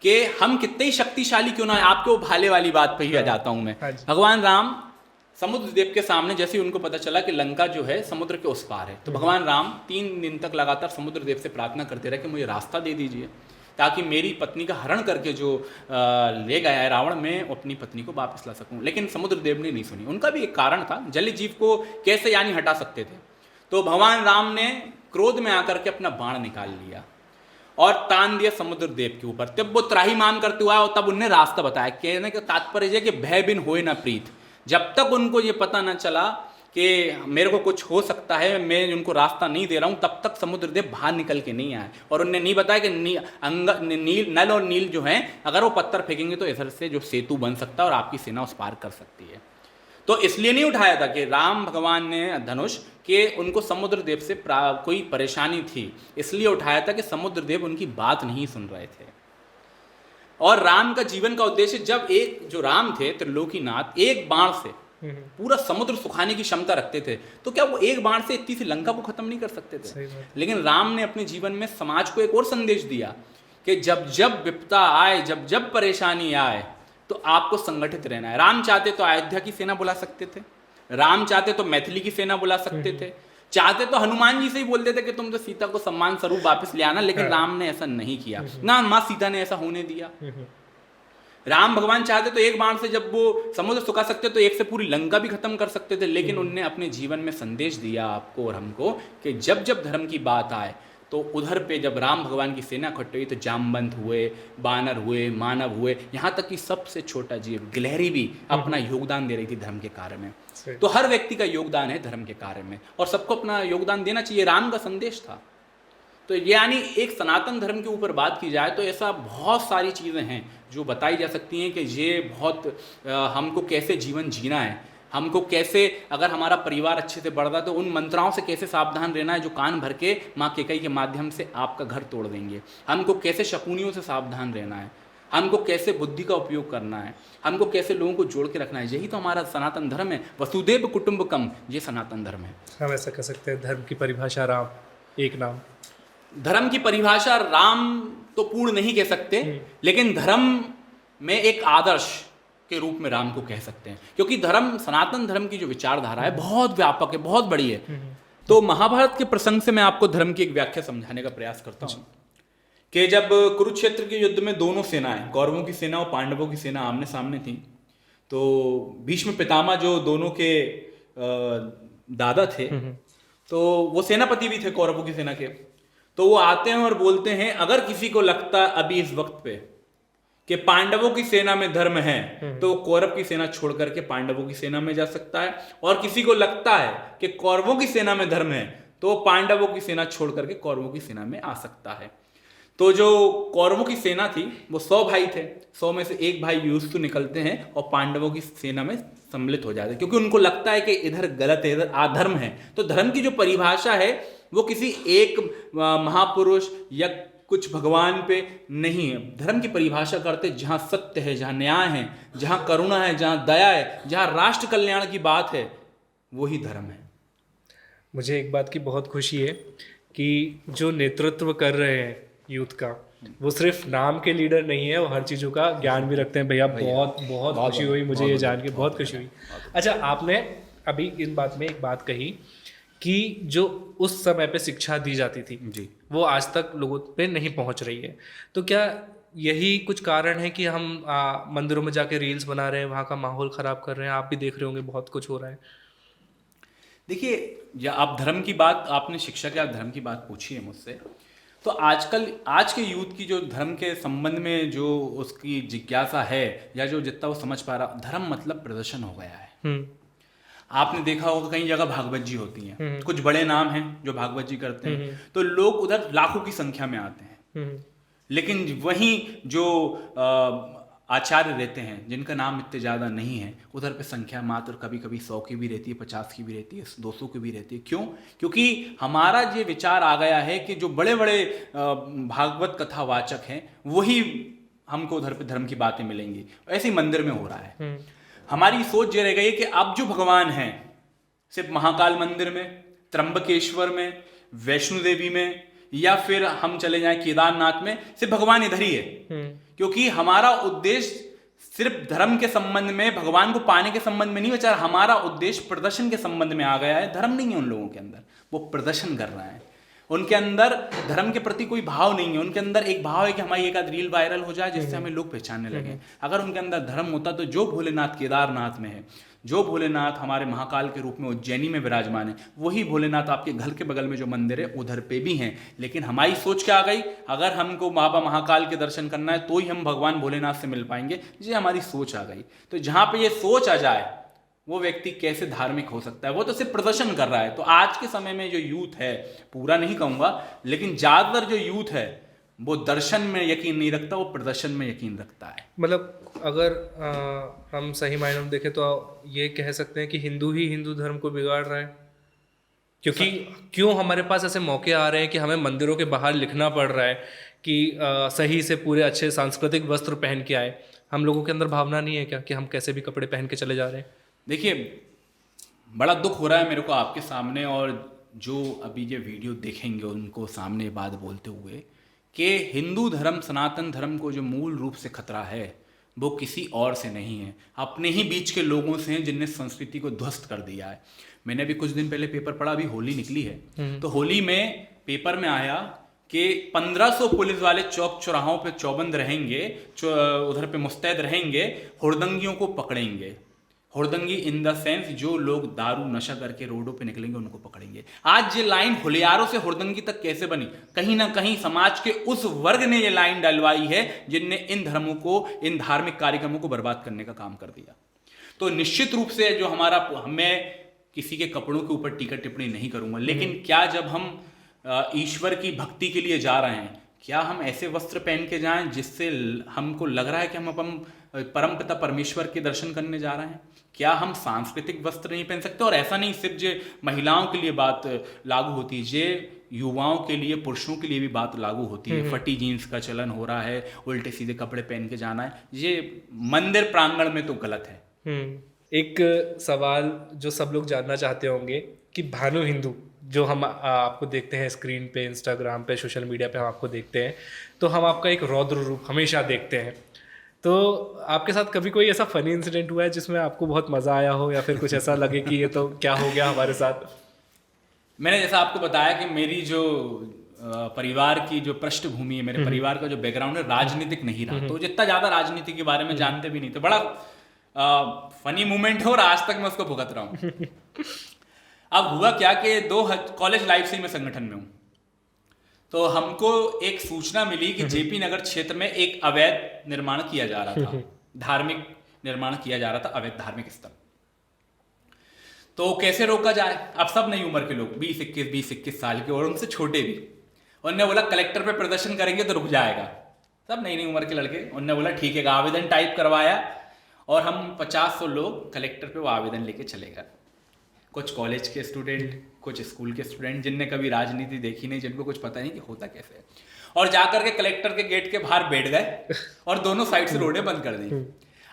कि हम कितने ही शक्तिशाली क्यों ना है, आपको भाले वाली बात पे ही आ जाता हूं मैं। भगवान राम समुद्र देव के सामने जैसे ही उनको पता चला कि लंका जो है समुद्र के उस पार है, तो भगवान राम 3 दिन तक लगातार समुद्र देव से प्रार्थना करते रहे कि मुझे रास्ता दे दीजिए, ताकि मेरी पत्नी का हरण करके जो ले गया है रावण, मैं अपनी पत्नी को वापस ला सकूं। लेकिन समुद्र देव ने नहीं सुनी। उनका भी एक कारण था, जलीय जीव को कैसे यानी हटा सकते थे। तो भगवान राम ने क्रोध में आकर के अपना बाण निकाल लिया और तान दिया समुद्र देव के ऊपर। तब वो त्राहिमाम करते हुआ और तब उन्हें रास्ता बताया। कहने का तात्पर्य है कि भय बिन होए न प्रीत। जब तक उनको ये पता न चला कि मेरे को कुछ हो सकता है, मैं उनको रास्ता नहीं दे रहा हूँ, तब तक समुद्रदेव बाहर निकल के नहीं आए। और उन्हें नहीं बताया कि नल और नील जो हैं, अगर वो पत्थर फेंकेंगे तो इधर से जो सेतु बन सकता है और आपकी सेना उस पार कर सकती है। तो इसलिए नहीं उठाया था कि राम भगवान ने धनुष कि उनको समुद्रदेव से कोई परेशानी थी, इसलिए उठाया था कि समुद्रदेव उनकी बात नहीं सुन रहे थे। और राम का जीवन का उद्देश्य, जब एक जो राम थे त्रिलोकीनाथ, एक बाण से पूरा समुद्र सुखाने की क्षमता रखते थे, तो क्या वो एक बाण से इतनी सी लंका को खत्म नहीं कर सकते थे? लेकिन राम ने अपने जीवन में समाज को एक और संदेश दिया कि जब जब विपदा आए, जब जब परेशानी आए, तो आपको संगठित रहना है। राम चाहते तो अयोध्या की सेना बुला सकते थे, राम चाहते तो मैथिली की सेना बुला सकते थे, चाहते तो हनुमान जी से ही बोल देते कि तुम तो सीता को सम्मान स्वरूप वापस ले आना, लेकिन राम ने ऐसा नहीं किया, ना माँ सीता ने ऐसा होने दिया। राम भगवान चाहते तो एक बाण से जब वो समुद्र सुखा सकते तो एक से पूरी लंका भी खत्म कर सकते थे, लेकिन उनने अपने जीवन में संदेश दिया आपको और हमको कि जब जब धर्म की बात आए तो उधर पे जब राम भगवान की सेना इकट्ठी हुई तो जामवंत हुए, बानर हुए, मानव हुए, यहाँ तक कि सबसे छोटा जीव गिलहरी भी अपना योगदान दे रही थी धर्म के कार्य में। तो हर व्यक्ति का योगदान है धर्म के कार्य में और सबको अपना योगदान देना चाहिए। राम का संदेश था। तो यानी एक सनातन धर्म के ऊपर बात की जाए तो ऐसा बहुत सारी चीज़ें हैं जो बताई जा सकती हैं कि ये बहुत हमको कैसे जीवन जीना है, हमको कैसे अगर हमारा परिवार अच्छे से बढ़ रहा है तो उन मंत्राओं से कैसे सावधान रहना है जो कान भर के माँ केकई के माध्यम से आपका घर तोड़ देंगे, हमको कैसे शकुनियों से सावधान रहना है, हमको कैसे बुद्धि का उपयोग करना है, हमको कैसे लोगों को जोड़ के रखना है। यही तो हमारा सनातन धर्म है। वसुदेव कुटुंबकम, ये सनातन धर्म है। हम ऐसा कह सकते हैं धर्म की परिभाषा राम, एक नाम। धर्म की परिभाषा राम तो पूर्ण नहीं कह सकते, लेकिन धर्म में एक आदर्श के रूप में राम को कह सकते हैं, क्योंकि धर्म, सनातन धर्म की जो विचारधारा है बहुत व्यापक है, बहुत बड़ी है। तो महाभारत के प्रसंग से मैं आपको धर्म की एक व्याख्या समझाने का प्रयास करता हूँ कि जब कुरुक्षेत्र के युद्ध में दोनों सेनाएं, कौरवों की सेना और पांडवों की सेना आमने सामने थी, तो भीष्म पितामह जो दोनों के दादा थे, तो वो सेनापति भी थे कौरवों की सेना के, तो वो आते हैं और बोलते हैं अगर किसी को लगता अभी इस वक्त पे कि पांडवों की सेना में धर्म है तो कौरव की सेना छोड़ करके पांडवों की सेना में जा सकता है, और किसी को लगता है कि कौरवों की सेना में धर्म है तो पांडवों की सेना छोड़ करके कौरवों की सेना में आ सकता है। तो जो कौरवों की सेना थी वो 100 भाई थे, 100 में से एक भाई युधिष्ठिर निकलते हैं और पांडवों की सेना में सम्मिलित हो जाते हैं, क्योंकि उनको लगता है कि इधर गलत है, इधर अधर्म है। तो धर्म की जो परिभाषा है वो किसी एक महापुरुष या कुछ भगवान पे नहीं है। धर्म की परिभाषा करते जहाँ सत्य है, जहाँ न्याय है, जहाँ करुणा है, जहाँ दया है, जहाँ राष्ट्र कल्याण की बात है, वही धर्म है। मुझे एक बात की बहुत खुशी है कि जो नेतृत्व कर रहे हैं यूथ का, वो सिर्फ नाम के लीडर नहीं है, वो हर चीज़ों का ज्ञान भी रखते हैं। भैया बहुत बहुत खुशी हुई मुझे ये जान के, बहुत खुशी हुई। अच्छा, आपने अभी इस बात में एक बात कही कि जो उस समय पे शिक्षा दी जाती थी जी, वो आज तक लोगों पे नहीं पहुंच रही है, तो क्या यही कुछ कारण है कि हम मंदिरों में जाके रील्स बना रहे हैं, वहाँ का माहौल ख़राब कर रहे हैं? आप भी देख रहे होंगे बहुत कुछ हो रहा है। देखिए, या आप धर्म की बात, आपने शिक्षा के, आप धर्म की बात पूछी है मुझसे, तो आजकल आज के यूथ की जो धर्म के संबंध में जो उसकी जिज्ञासा है या जो जितना वो समझ पा रहा, धर्म मतलब प्रदर्शन हो गया है। आपने देखा होगा कई जगह भागवत जी होती हैं, कुछ बड़े नाम हैं जो भागवत जी करते हैं, तो लोग उधर लाखों की संख्या में आते हैं, लेकिन वहीं जो आचार्य रहते हैं जिनका नाम इतने ज़्यादा नहीं है, उधर पे संख्या मात्र कभी कभी 100 की भी रहती है, 50 की भी रहती है, 200 की भी रहती है। क्यों? क्योंकि हमारा ये विचार आ गया है कि जो बड़े बड़े भागवत कथावाचक हैं वही हमको उधर पे धर्म की बातें मिलेंगी। ऐसे ही मंदिर में हो रहा है। हमारी सोच ये रह गई है कि अब जो भगवान हैं सिर्फ महाकाल मंदिर में, त्र्यंबकेश्वर में, वैष्णो देवी में, या फिर हम चले जाएं केदारनाथ में, सिर्फ भगवान इधर ही है। क्योंकि हमारा उद्देश्य सिर्फ धर्म के संबंध में, भगवान को पाने के संबंध में नहीं बचा, हमारा उद्देश्य प्रदर्शन के संबंध में आ गया है। धर्म नहीं है उन लोगों के अंदर, वो प्रदर्शन कर रहे हैं। उनके अंदर धर्म के प्रति कोई भाव नहीं है। उनके अंदर एक भाव है कि हमारी एक आध रील वायरल हो जाए जिससे हमें लोग पहचानने लगे। अगर उनके अंदर धर्म होता तो जो भोलेनाथ केदारनाथ में है, जो भोलेनाथ हमारे महाकाल के रूप में उज्जैनी में विराजमान है, वही भोलेनाथ आपके घर के बगल में जो मंदिर है उधर पे भी हैं। लेकिन हमारी सोच क्या आ गई, अगर हमको बाबा महाकाल के दर्शन करना है तो ही हम भगवान भोलेनाथ से मिल पाएंगे, ये हमारी सोच आ गई। तो जहाँ पे ये सोच आ जाए वो व्यक्ति कैसे धार्मिक हो सकता है? वो तो सिर्फ प्रदर्शन कर रहा है। तो आज के समय में जो यूथ है, पूरा नहीं कहूँगा, लेकिन ज़्यादातर जो यूथ है वो दर्शन में यकीन नहीं रखता, वो प्रदर्शन में यकीन रखता है। मतलब अगर हम सही मायनों में देखें तो ये कह सकते हैं कि हिंदू ही हिंदू धर्म को बिगाड़ रहा है। क्योंकि क्यों हमारे पास ऐसे मौके आ रहे हैं कि हमें मंदिरों के बाहर लिखना पड़ रहा है कि सही से पूरे अच्छे सांस्कृतिक वस्त्र पहन के आए। हम लोगों के अंदर भावना नहीं है क्या कि हम कैसे भी कपड़े पहन के चले जा रहे हैं? देखिए, बड़ा दुख हो रहा है मेरे को आपके सामने, और जो अभी ये वीडियो देखेंगे उनको सामने ये बात बोलते हुए कि हिंदू धर्म, सनातन धर्म को जो मूल रूप से खतरा है वो किसी और से नहीं है, अपने ही बीच के लोगों से हैं जिनने संस्कृति को ध्वस्त कर दिया है। मैंने अभी कुछ दिन पहले पेपर पढ़ा, अभी होली निकली है, तो होली में पेपर में आया कि 1500 पुलिस वाले चौक चौराहों पे चौबंद रहेंगे, उधर पे मुस्तैद रहेंगे, हुड़दंगियों को पकड़ेंगे। हुड़दंगी इन द सेंस जो लोग दारू नशा करके रोडों पे निकलेंगे उनको पकड़ेंगे। आज ये लाइन होलियारों से हुड़दंगी तक कैसे बनी? कहीं ना कहीं समाज के उस वर्ग ने ये लाइन डलवाई है जिनने इन धर्मों को, इन धार्मिक कार्यक्रमों को बर्बाद करने का काम कर दिया। तो निश्चित रूप से जो हमारा, मैं किसी के कपड़ों के ऊपर टीका टिप्पणी नहीं करूंगा, लेकिन क्या जब हम ईश्वर की भक्ति के लिए जा रहे हैं, क्या हम ऐसे वस्त्र पहन के जाएं जिससे हमको लग रहा है कि हम अपन परमपिता परमेश्वर के दर्शन करने जा रहे हैं? क्या हम सांस्कृतिक वस्त्र नहीं पहन सकते? और ऐसा नहीं सिर्फ जो महिलाओं के लिए बात लागू होती है, जे युवाओं के लिए, पुरुषों के लिए भी बात लागू होती है। फटी जीन्स का चलन हो रहा है, उल्टे सीधे कपड़े पहन के जाना है, ये मंदिर प्रांगण में तो गलत है। एक सवाल जो सब लोग जानना चाहते होंगे कि भानु हिंदू जो हम आपको देखते हैं स्क्रीन पे, इंस्टाग्राम पे, सोशल मीडिया पे हम आपको देखते हैं, तो हम आपका एक रौद्र रूप हमेशा देखते हैं। तो आपके साथ कभी कोई ऐसा फनी इंसिडेंट हुआ है जिसमें आपको बहुत मज़ा आया हो, या फिर कुछ ऐसा लगे कि ये तो क्या हो गया हमारे साथ? मैंने जैसा आपको बताया कि मेरी जो परिवार की जो पृष्ठभूमि है, मेरे परिवार का जो बैकग्राउंड है, राजनीतिक नहीं रहा, तो जितना ज़्यादा राजनीति के बारे में जानते भी नहीं, तो बड़ा फनी मोमेंट है और आज तक मैं उसको भुगत रहा हूँ। अब हुआ क्या कि कॉलेज लाइफ से ही मैं संगठन में हूँ, तो हमको एक सूचना मिली कि जेपी नगर क्षेत्र में एक अवैध निर्माण किया जा रहा था, धार्मिक निर्माण किया जा रहा था, अवैध धार्मिक स्थल। तो कैसे रोका जाए? अब सब नई उम्र के लोग, 20-21 साल के और उनसे छोटे भी, उन्होंने बोला कलेक्टर पे प्रदर्शन करेंगे तो रुक जाएगा। सब नई उम्र के लड़के, उन्होंने बोला ठीक है, आवेदन टाइप करवाया और हम 50-100 लोग कलेक्टर पे वो आवेदन लेके चले गए। कुछ कॉलेज के स्टूडेंट, कुछ स्कूल के स्टूडेंट जिनने कभी राजनीति देखी नहीं, जिनको कुछ पता नहीं कि होता कैसे है, और जाकर के कलेक्टर के गेट के बाहर बैठ गए और दोनों साइड से रोडें बंद कर दी।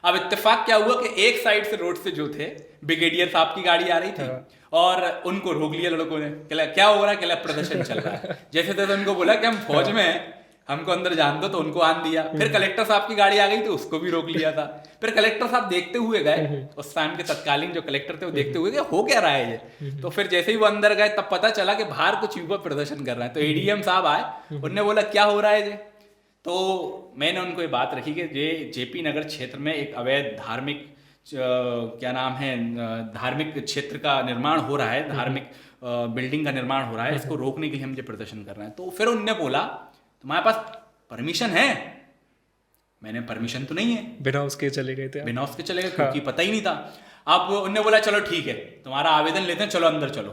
अब इत्तेफाक क्या हुआ कि एक साइड से रोड से जो थे ब्रिगेडियर साहब की गाड़ी आ रही थी और उनको रोक लिया लड़कों ने। क्या हो रहा है? क्या प्रदर्शन चल रहा है। जैसे तैसे उनको बोला कि हम फौज में हैं, हमको अंदर जान दो, तो उनको आन दिया। फिर कलेक्टर साहब की गाड़ी आ गई तो उसको भी रोक लिया था। फिर कलेक्टर साहब देखते हुए गए, उस टाइम के तत्कालीन जो कलेक्टर थे वो देखते हुए गए हो क्या रहा है ये। तो फिर जैसे ही वो अंदर गए तब पता चला कि बाहर कुछ युवा प्रदर्शन कर रहा है। तो एडीएम साहब आए, उन्होंने बोला क्या हो रहा है ये। तो मैंने उनको ये बात रखी कि ये जेपी नगर क्षेत्र में एक अवैध धार्मिक क्या नाम है, धार्मिक क्षेत्र का निर्माण हो रहा है, धार्मिक बिल्डिंग का निर्माण हो रहा है, इसको रोकने के लिए हम ये प्रदर्शन कर रहे हैं। तो फिर उनने बोला तुम्हारे पास परमिशन है? मैंने परमिशन तो नहीं है। बिना उसके चले गए थे? बिना उसके चले गए, क्योंकि पता ही नहीं था। अब उनने बोला चलो ठीक है, तुम्हारा आवेदन लेते हैं, चलो अंदर चलो।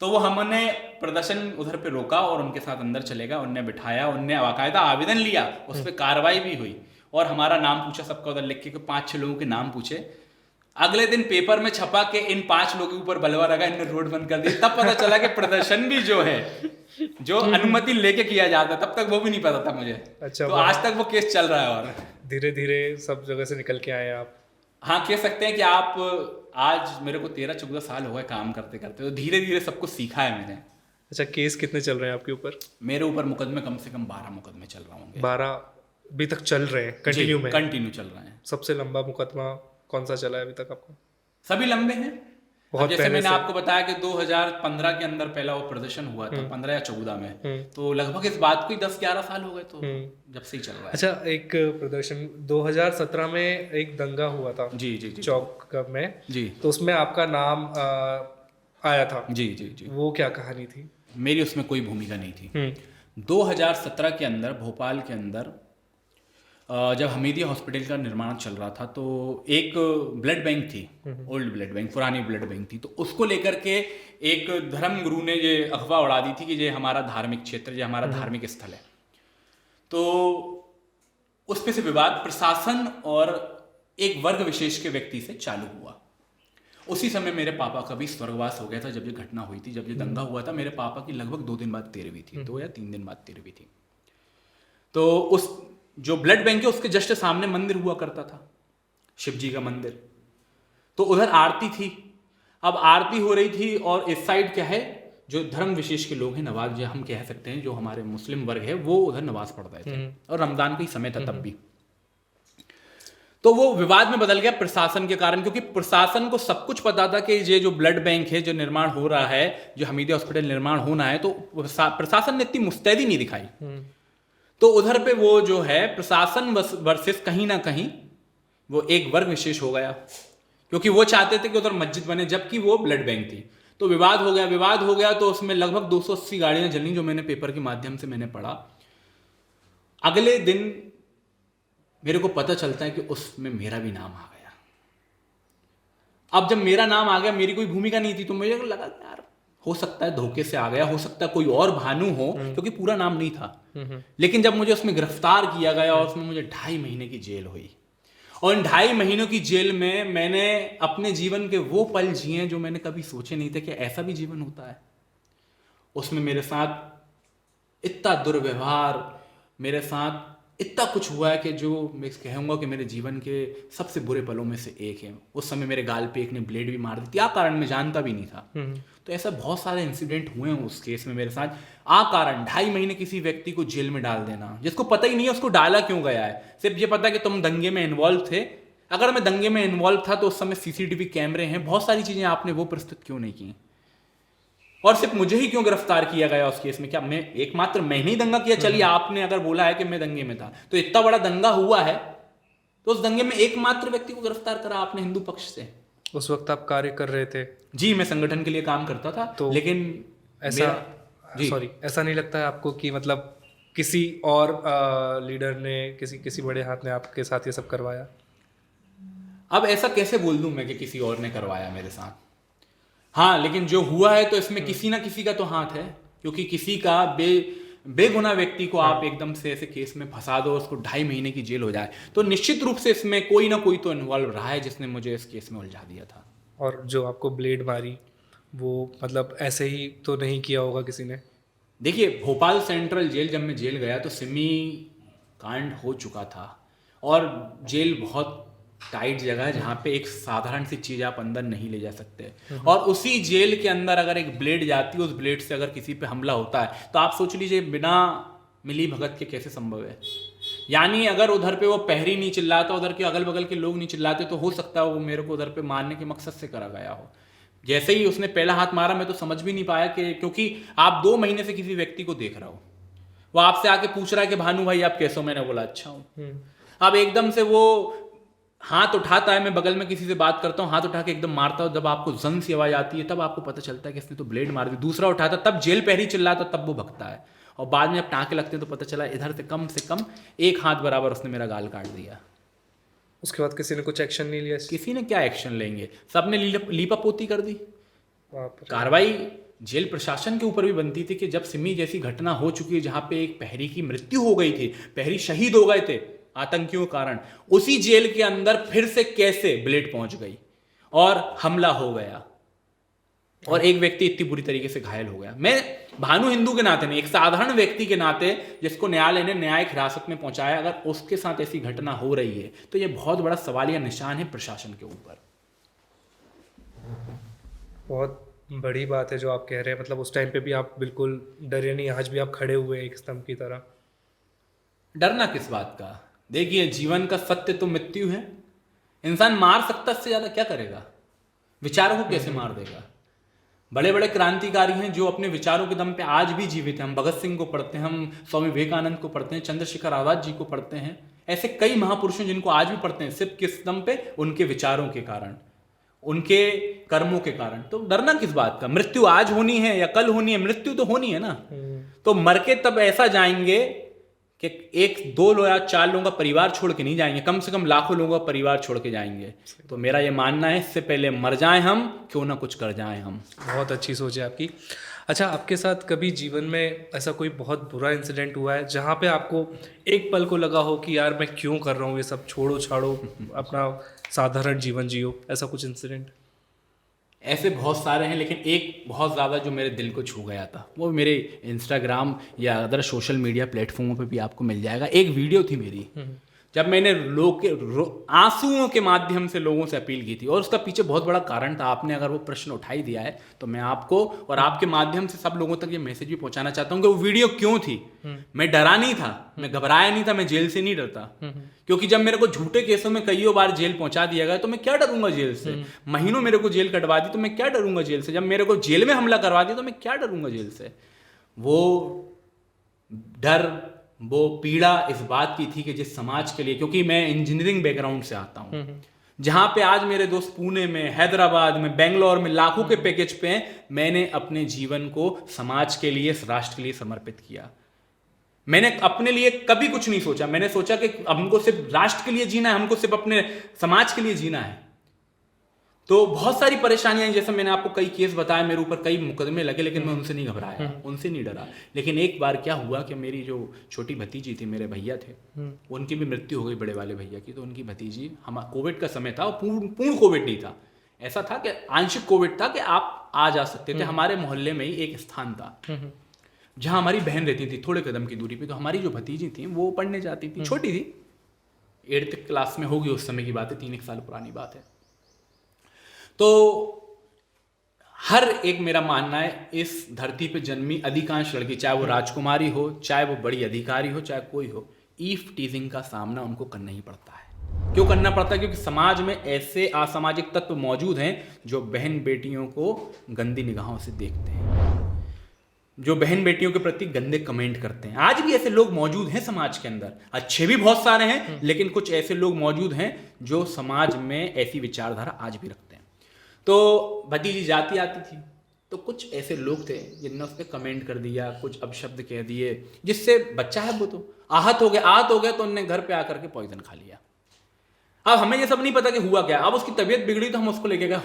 तो वो हमने प्रदर्शन उधर पे रोका और उनके साथ अंदर चले गए, उनने बिठाया, उनने बाकायदा आवेदन लिया, उस पर कार्रवाई भी हुई और हमारा नाम पूछा, सबका उधर लिख के 5-6 लोगों के नाम पूछे। अगले दिन पेपर में छपा के इन 5 लोगों के ऊपर बलवा लगा, इनने रोड बंद कर दी। तब पता चला कि प्रदर्शन भी जो है, जो अनुमति लेके किया जाता, तब तक वो भी नहीं पता था मुझे। अच्छा, तो आज तक वो केस चल रहा है और धीरे धीरे सब जगह से निकल के आए आप। हाँ, कह सकते हैं कि आप, आज मेरे को 13-14 साल हो गए काम करते करते, तो धीरे धीरे सब कुछ सीखा है मैंने। अच्छा, केस कितने चल रहे हैं आपके ऊपर? मेरे ऊपर मुकदमे कम से कम 12 मुकदमे चल रहे होंगे। 12 अभी तक चल रहे हैं? कंटिन्यू में? कंटिन्यू चल रहे हैं। सबसे लंबा मुकदमा कौन सा चला है अभी तक आपको? सभी लंबे हैं। बहुत जैसे मैंने आपको बताया कि 2015 के अंदर पहला वो प्रदर्शन हुआ था, 15 या 14 में, तो लगभग इस बात को 10-11 साल हो गए, तो जब से ही चल रहा है। अच्छा, एक प्रदर्शन 2017 में एक दंगा हुआ था जी जी जी चौक में जी, तो उसमें आपका नाम आया था। जी जी जी। वो क्या कहानी थी? मेरी उसमें कोई भूमिका नहीं थी। 2017 के अंदर भोपाल के अंदर जब हमीदिया हॉस्पिटल का निर्माण चल रहा था, तो एक ब्लड बैंक थी, ओल्ड ब्लड बैंक, पुरानी ब्लड बैंक थी, तो उसको लेकर के एक धर्म गुरु ने ये अफवाह उड़ा दी थी कि ये हमारा धार्मिक क्षेत्र, ये हमारा धार्मिक स्थल है। तो उस पे से विवाद प्रशासन और एक वर्ग विशेष के व्यक्ति से चालू हुआ। उसी समय मेरे पापा का भी स्वर्गवास हो गया था जब ये घटना हुई थी। जब ये दंगा हुआ था, मेरे पापा की लगभग 2 दिन बाद 13वीं थी, 2 या 3 दिन बाद 13वीं थी। तो उस जो ब्लड बैंक है उसके जस्ट सामने मंदिर हुआ करता था, शिव जी का मंदिर, तो उधर आरती थी। अब आरती हो रही थी और इस साइड क्या है, जो धर्म विशेष के लोग हैं, नवाज जो हम कह सकते हैं, जो हमारे मुस्लिम वर्ग है, वो उधर नमाज पढ़ रहे थे और रमजान का ही समय था तब भी। तो वो विवाद में बदल गया प्रशासन के कारण, क्योंकि प्रशासन को सब कुछ पता था कि ये जो ब्लड बैंक है जो निर्माण हो रहा है, जो हमीदिया हॉस्पिटल निर्माण होना है, तो प्रशासन ने इतनी मुस्तैदी नहीं दिखाई। तो उधर पे वो जो है प्रशासन वर्सेस कहीं ना कहीं वो एक वर्ग विशेष हो गया, क्योंकि वो चाहते थे कि उधर मस्जिद बने जबकि वो ब्लड बैंक थी। तो विवाद हो गया तो उसमें लगभग 280 गाड़ियां जली, जो मैंने पेपर के माध्यम से मैंने पढ़ा। अगले दिन मेरे को पता चलता है कि उसमें मेरा भी नाम आ गया। अब जब मेरा नाम आ गया, मेरी कोई भूमिका नहीं थी, तो मुझे लगा यार हो सकता है धोखे से आ गया, हो सकता है कोई और भानु हो, क्योंकि पूरा नाम नहीं था। लेकिन जब मुझे उसमें गिरफ्तार किया गया और उसमें मुझे 2.5 महीने की जेल हुई, और इन 2.5 महीनों की जेल में मैंने अपने जीवन के वो पल जिए जो मैंने कभी सोचे नहीं थे कि ऐसा भी जीवन होता है। उसमें मेरे साथ इतना दुर्व्यवहार, मेरे साथ इतना कुछ हुआ है कि जो मैं कहूँगा कि मेरे जीवन के सबसे बुरे पलों में से एक है। उस समय मेरे गाल पे एक ने ब्लेड भी मार दी थी, आ कारण मैं जानता भी नहीं था। तो ऐसा बहुत सारे इंसिडेंट हुए हैं उस केस में मेरे साथ। आ कारण 2.5 महीने किसी व्यक्ति को जेल में डाल देना, जिसको पता ही नहीं है उसको डाला क्यों गया है, सिर्फ ये पता है कि तुम दंगे में इन्वॉल्व थे। अगर मैं दंगे में इन्वॉल्व था तो उस समय सीसीटीवी कैमरे हैं, बहुत सारी चीजें आपने वो प्रस्तुत क्यों नहीं की, और सिर्फ मुझे ही क्यों गिरफ्तार किया गया उस केस में? क्या मैं एकमात्र मैंने ही दंगा किया? चलिए आपने अगर बोला है कि मैं दंगे में था, तो इतना बड़ा दंगा हुआ है तो उस दंगे में एकमात्र व्यक्ति को गिरफ्तार करा आपने हिंदू पक्ष से। उस वक्त आप कार्य कर रहे थे? जी, मैं संगठन के लिए काम करता था। तो लेकिन ऐसा ऐसा नहीं लगता है आपको कि मतलब किसी और लीडर ने, किसी बड़े हाथ ने आपके साथ ये सब करवाया? अब ऐसा कैसे बोल दूं मैं कि किसी और ने करवाया मेरे साथ? हाँ, लेकिन जो हुआ है तो इसमें किसी ना किसी का तो हाथ है, क्योंकि किसी का बेगुनाह व्यक्ति को आप एकदम से ऐसे केस में फंसा दो, उसको 2.5 महीने की जेल हो जाए, तो निश्चित रूप से इसमें कोई ना कोई तो इन्वॉल्व रहा है जिसने मुझे इस केस में उलझा दिया था। और जो आपको ब्लेड मारी वो मतलब ऐसे ही तो नहीं किया होगा किसी ने? देखिए, भोपाल सेंट्रल जेल जब मैं जेल गया तो सिमी कांड हो चुका था, और जेल बहुत टाइट जगह है जहाँ पे एक साधारण सी चीज़ आप अंदर नहीं ले जा सकते, और उसी जेल के अंदर अगर एक ब्लेड जाती है, उस ब्लेड से अगर किसी पे हमला होता है तो आप सोच लीजिए बिना मिली भगत के कैसे संभव है। यानी अगर उधर पे वो पहरी नहीं चिल्लाता, उधर के अगल बगल के लोग नहीं चिल्लाते, तो हो सकता है वो मेरे को उधर पे मारने के मकसद से करा गया हो। जैसे ही उसने पहला हाथ मारा मैं तो समझ भी नहीं पाया कि, क्योंकि आप 2 महीने से किसी व्यक्ति को देख रहा हो, वो आपसे आके पूछ रहा है कि भानु भाई आप कैसे हो? मैंने बोला अच्छा हूँ। अब एकदम से वो हाथ उठाता है, मैं बगल में किसी से बात करता हूँ, हाथ उठा के एकदम मारता हूँ, जब आपको जंग सी आवाज आती है तब आपको पता चलता है कि इसने तो ब्लेड मार दी। दूसरा उठाता, तब जेल पहरी चिल्लाता, तब वो भगता है, और बाद में जब टाँके लगते हैं तो पता चला इधर से कम 1 हाथ बराबर उसने मेरा गाल काट दिया। उसके बाद किसी ने कुछ एक्शन नहीं लिया? किसी ने क्या एक्शन लेंगे, सबने लीपापोती कर दी। कार्रवाई जेल प्रशासन के ऊपर भी बनती थी कि जब सिमी जैसी घटना हो चुकी है जहां पे एक प्रहरी की मृत्यु हो गई थी, प्रहरी शहीद हो गए थे आतंकियों के कारण, उसी जेल के अंदर फिर से कैसे ब्लेड पहुंच गई और हमला हो गया और एक व्यक्ति इतनी बुरी तरीके से घायल हो गया। मैं भानु हिंदू के नाते नहीं, एक साधारण व्यक्ति के नाते जिसको न्यायालय ने न्यायिक हिरासत में पहुंचाया, अगर उसके साथ ऐसी घटना हो रही है तो यह बहुत बड़ा सवालिया निशान है प्रशासन के ऊपर। बहुत बड़ी बात है जो आप कह रहे हैं, मतलब उस टाइम पे भी आप बिल्कुल डरे नहीं, आज भी आप खड़े हुए एक स्तंभ की तरह। डरना किस बात का? देखिए, जीवन का सत्य तो मृत्यु है। इंसान मार सकता, इससे ज्यादा क्या करेगा? विचारों को कैसे मार देगा? बड़े बड़े क्रांतिकारी हैं जो अपने विचारों के दम पे आज भी जीवित हैं। हम भगत सिंह को पढ़ते हैं, हम स्वामी विवेकानंद को पढ़ते हैं, चंद्रशेखर आजाद जी को पढ़ते हैं, ऐसे कई महापुरुषों जिनको आज भी पढ़ते हैं, सिर्फ किस दम पे? उनके विचारों के कारण, उनके कर्मों के कारण। तो डरना किस बात का? मृत्यु आज होनी है या कल होनी है, मृत्यु तो होनी है ना। तो मर के तब ऐसा जाएंगे कि 1, 2 या 4 लोगों का परिवार छोड़ के नहीं जाएंगे, कम से कम लाखों लोगों का परिवार छोड़ के जाएंगे। तो मेरा ये मानना है, इससे पहले मर जाएं हम, क्यों ना कुछ कर जाएं हम। बहुत अच्छी सोच है आपकी। अच्छा, आपके साथ कभी जीवन में ऐसा कोई बहुत बुरा इंसिडेंट हुआ है जहाँ पे आपको एक पल को लगा हो कि यार मैं क्यों कर रहा हूँ ये सब, छोड़ो छाड़ो, अपना साधारण जीवन जियो, ऐसा कुछ इंसिडेंट? ऐसे बहुत सारे हैं, लेकिन एक बहुत ज़्यादा जो मेरे दिल को छू गया था, वो मेरे इंस्टाग्राम या अदर सोशल मीडिया प्लेटफॉर्मों पे भी आपको मिल जाएगा। एक वीडियो थी मेरी जब मैंने आंसुओं के माध्यम से लोगों से अपील की थी, और उसका पीछे बहुत बड़ा कारण था। आपने अगर वो प्रश्न उठाई दिया है तो मैं आपको और आपके माध्यम से सब लोगों तक ये मैसेज भी पहुंचाना चाहता हूं कि वो वीडियो क्यों थी। मैं डरा नहीं था, मैं घबराया नहीं था, मैं जेल से नहीं डरता, क्योंकि जब मेरे को झूठे केसों में कईयों बार जेल पहुंचा दिया गया तो मैं क्या डरूंगा जेल से। महीनों मेरे को जेल कटवा दी तो मैं क्या डरूंगा जेल से। जब मेरे को जेल में हमला करवा दिया तो मैं क्या डरूंगा जेल से। वो डर, वो पीड़ा इस बात की थी कि जिस समाज के लिए, क्योंकि मैं इंजीनियरिंग बैकग्राउंड से आता हूं, जहां पे आज मेरे दोस्त पुणे में, हैदराबाद में, बेंगलोर में लाखों के पैकेज पे हैं, मैंने अपने जीवन को समाज के लिए, राष्ट्र के लिए समर्पित किया। मैंने अपने लिए कभी कुछ नहीं सोचा। मैंने सोचा कि हमको सिर्फ राष्ट्र के लिए जीना है, हमको सिर्फ अपने समाज के लिए जीना है। तो बहुत सारी परेशानियां, जैसे मैंने आपको कई केस बताए, मेरे ऊपर कई मुकदमे लगे, लेकिन मैं उनसे नहीं घबराया, उनसे नहीं डरा। लेकिन एक बार क्या हुआ कि मेरी जो छोटी भतीजी थी, मेरे भैया थे, उनकी भी मृत्यु हो गई, बड़े वाले भैया की। तो उनकी भतीजी, हम कोविड का समय था, पूर्ण कोविड नहीं था, ऐसा था कि आंशिक कोविड था कि आप आ जा सकते थे। हमारे मोहल्ले में ही एक स्थान था जहां हमारी बहन रहती थी, थोड़े कदम की दूरी पे। तो हमारी जो भतीजी थी वो पढ़ने जाती थी, छोटी थी, 8th क्लास में होगी, उस समय की बात है, 3 साल पुरानी बात है। तो हर एक, मेरा मानना है, इस धरती पे जन्मी अधिकांश लड़की, चाहे वो राजकुमारी हो, चाहे वो बड़ी अधिकारी हो, चाहे कोई हो, ईफ टीजिंग का सामना उनको करना ही पड़ता है। क्यों करना पड़ता है? क्योंकि समाज में ऐसे असामाजिक तत्व मौजूद हैं जो बहन बेटियों को गंदी निगाहों से देखते हैं, जो बहन बेटियों के प्रति गंदे कमेंट करते हैं। आज भी ऐसे लोग मौजूद हैं समाज के अंदर, अच्छे भी बहुत सारे हैं, लेकिन कुछ ऐसे लोग मौजूद हैं जो समाज में ऐसी विचारधारा आज भी रखते हैं। तो भतीजी जाती आती थी, तो कुछ ऐसे लोग थे जिनने उस पर कमेंट कर दिया, कुछ अपशब्द कह दिए, जिससे बच्चा है वो तो आहत हो गया तो उन्होंने घर पे आकर के पॉइजन खा लिया। अब हमें ये सब नहीं पता कि हुआ क्या। अब उसकी तबीयत बिगड़ी तो हम उसको लेके गए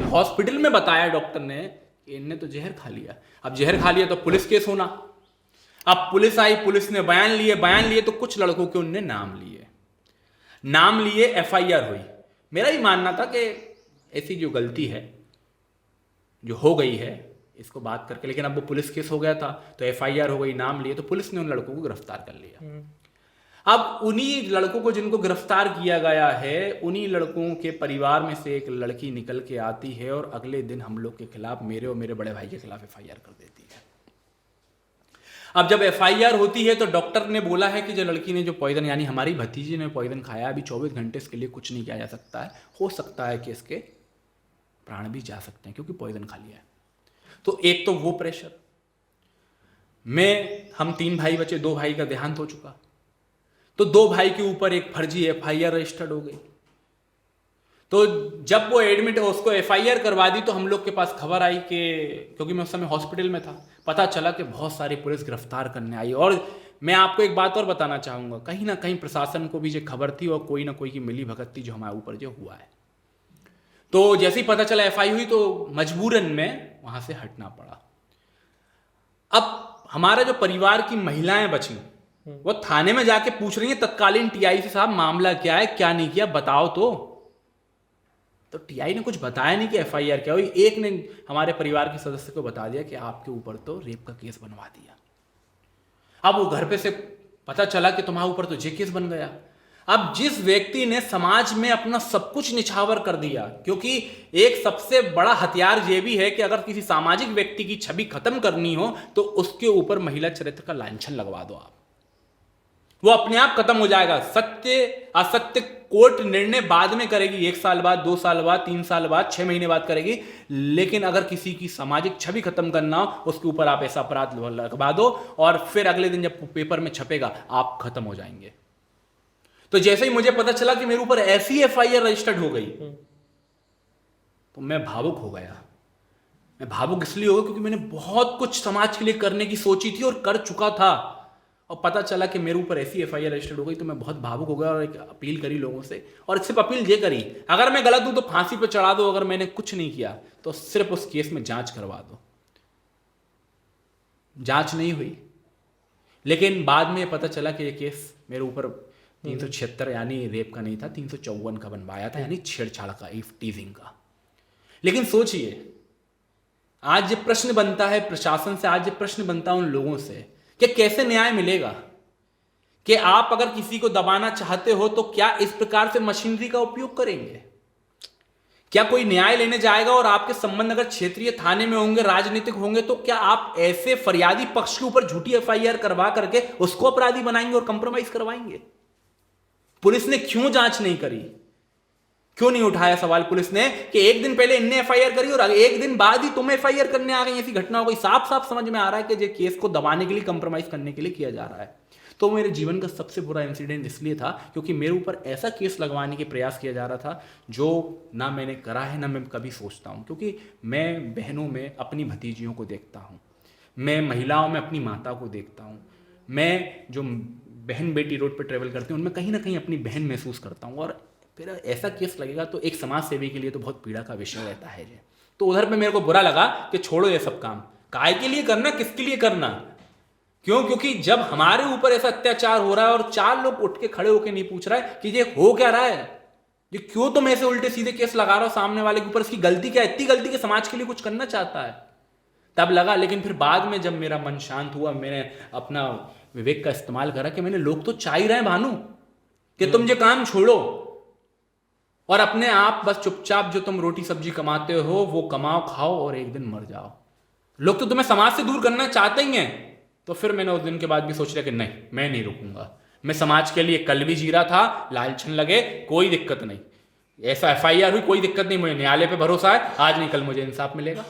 हॉस्पिटल में बताया डॉक्टर ने कि इनने तो जहर खा लिया। अब जहर खा लिया तो पुलिस केस होना। अब पुलिस आई, पुलिस ने बयान लिए तो कुछ लड़कों के उनने नाम लिए, FIR हुई। मेरा ही मानना था कि ऐसी जो गलती है, जो हो गई है, इसको बात करके, लेकिन अब वो पुलिस केस हो गया था तो FIR हो गई, नाम लिए, तो पुलिस ने उन लड़कों को गिरफ्तार कर लिया। अब उन्हीं लड़कों को जिनको गिरफ्तार किया गया है, उन्हीं लड़कों के परिवार में से एक लड़की निकल के आती है और अगले दिन हम लोग के खिलाफ, मेरे और मेरे बड़े भाई के खिलाफ FIR कर देती है। अब जब FIR होती है तो डॉक्टर ने बोला है कि जो लड़की ने जो पॉइजन, यानी हमारी भतीजी ने पॉइजन खाया, अभी 24 घंटे इसके लिए कुछ नहीं किया जा सकता है। हो सकता है कि इसके प्राण भी जा सकते हैं क्योंकि पॉइजन खा लिया है। तो एक तो वो प्रेशर, हम 3 भाई बचे, 2 भाई का देहांत हो चुका, तो 2 भाई के ऊपर एक फर्जी FIR रजिस्टर्ड हो गई। तो जब वो एडमिट, उसको FIR करवा दी, तो हम लोग के पास खबर आई कि, क्योंकि मैं उस समय हॉस्पिटल में था, पता चला कि बहुत सारी पुलिस गिरफ्तार करने आई। और मैं आपको एक बात और बताना चाहूँगा, कहीं ना कहीं प्रशासन को भी ये खबर थी और कोई ना कोई की मिली भगत थी जो हमारे ऊपर जो हुआ है। तो जैसे ही पता चला FIR हुई तो मजबूरन में वहाँ से हटना पड़ा। अब हमारा जो परिवार की महिलाएं बची, वो थाने में जाके पूछ रही हैं तत्कालीन TI से, साहब मामला क्या है, क्या नहीं किया, बताओ तो TI ने कुछ बताया नहीं कि FIR क्या हुई। एक ने हमारे परिवार के सदस्य को बता दिया कि आपके ऊपर तो रेप का केस बनवा दिया। अब वो घर पे से पता चला कि तुम्हारे ऊपर तो ये केस बन गया। अब जिस व्यक्ति ने समाज में अपना सब कुछ निछावर कर दिया, क्योंकि एक सबसे बड़ा हथियार ये भी है कि अगर किसी सामाजिक व्यक्ति की छवि खत्म करनी हो तो उसके ऊपर महिला चरित्र का लांछन लगवा दो आप, वो अपने आप खत्म हो जाएगा। सत्य असत्य कोर्ट निर्णय बाद में करेगी, 1 साल बाद, 2 साल बाद, 3 साल बाद, 6 महीने बाद करेगी, लेकिन अगर किसी की सामाजिक छवि खत्म करना हो, उसके ऊपर आप ऐसा अपराध लगवा दो और फिर अगले दिन जब पेपर में छपेगा आप खत्म हो जाएंगे। तो जैसे ही मुझे पता चला कि मेरे ऊपर ऐसी FIR रजिस्टर्ड हो गई तो मैं भावुक हो गया। मैं भावुक इसलिए हो गया क्योंकि मैंने बहुत कुछ समाज के लिए करने की सोची थी और कर चुका था, और पता चला कि मेरे ऊपर ऐसी FIR रजिस्टर्ड हो गई तो मैं बहुत भावुक हो गया और एक अपील करी लोगों से। और सिर्फ अपील ये करी, अगर मैं गलत हूं तो फांसी पे चढ़ा दो, अगर मैंने कुछ नहीं किया तो सिर्फ उस केस में जांच करवा दो। जांच नहीं हुई, लेकिन बाद में पता चला कि ये केस मेरे ऊपर 376 यानी रेप का नहीं था, 354 का बनवाया था, यानी छेड़छाड़ का, टीजिंग का। लेकिन सोचिए, आज ये प्रश्न बनता है प्रशासन से, आज ये प्रश्न बनता है उन लोगों से कि कैसे न्याय मिलेगा, कि आप अगर किसी को दबाना चाहते हो तो क्या इस प्रकार से मशीनरी का उपयोग करेंगे? क्या कोई न्याय लेने जाएगा और आपके संबंध अगर क्षेत्रीय थाने में होंगे, राजनीतिक होंगे, तो क्या आप ऐसे फरियादी पक्ष के ऊपर झूठी एफआईआर करवा करके उसको अपराधी बनाएंगे और कंप्रोमाइज करवाएंगे? पुलिस ने क्यों जांच नहीं करी? क्यों नहीं उठाया सवाल पुलिस ने कि एक दिन पहले इनने एफआईआर करी और एक दिन बाद ही तुम एफआईआर करने आ गई? ऐसी घटना हो गई। साफ साफ समझ में आ रहा है कि ये केस को दबाने के लिए, कंप्रोमाइज करने के लिए किया जा रहा है। तो मेरे जीवन का सबसे बुरा इंसिडेंट इसलिए था क्योंकि मेरे ऊपर ऐसा केस लगवाने के प्रयास किया जा रहा था जो ना मैंने करा है, ना मैं कभी सोचता हूँ। क्योंकि मैं बहनों में अपनी भतीजियों को देखता हूँ, मैं महिलाओं में अपनी माता को देखता हूँ, मैं जो बहन बेटी रोड पर ट्रेवल करती हूँ उनमें कहीं ना कहीं अपनी बहन महसूस करता हूँ। और फिर ऐसा केस लगेगा तो एक समाज सेवी के लिए तो बहुत पीड़ा का विषय रहता है। तो उधर पे मेरे को बुरा लगा कि छोड़ो ये सब काम, काय के लिए करना, किसके लिए करना? क्यों? क्योंकि जब हमारे ऊपर ऐसा अत्याचार हो रहा है और 4 लोग उठ के खड़े होके नहीं पूछ रहा है कि ये हो क्या रहा है, ये क्यों तुम ऐसे उल्टे सीधे केस लगा रहा हो सामने वाले के ऊपर, इसकी गलती क्या है? इतनी गलती कि समाज के लिए कुछ करना चाहता है, तब लगा। लेकिन फिर बाद में जब मेरा मन शांत हुआ, मैंने अपना विवेक का इस्तेमाल करा कि मैंने, लोग तो चाह ही रहे हैं भानु कि तुम ये काम छोड़ो और अपने आप बस चुपचाप जो तुम रोटी सब्जी कमाते हो वो कमाओ, खाओ और एक दिन मर जाओ। लोग तो तुम्हें समाज से दूर करना चाहते ही हैं। तो फिर मैंने उस दिन के बाद भी सोच लिया कि नहीं, मैं नहीं रुकूंगा। मैं समाज के लिए कल भी जी रहा था, लालचन लगे कोई दिक्कत नहीं, ऐसा एफआईआर हुई कोई दिक्कत नहीं, मुझे न्यायालय पे भरोसा है, आज नहीं कल मुझे इंसाफ मिलेगा,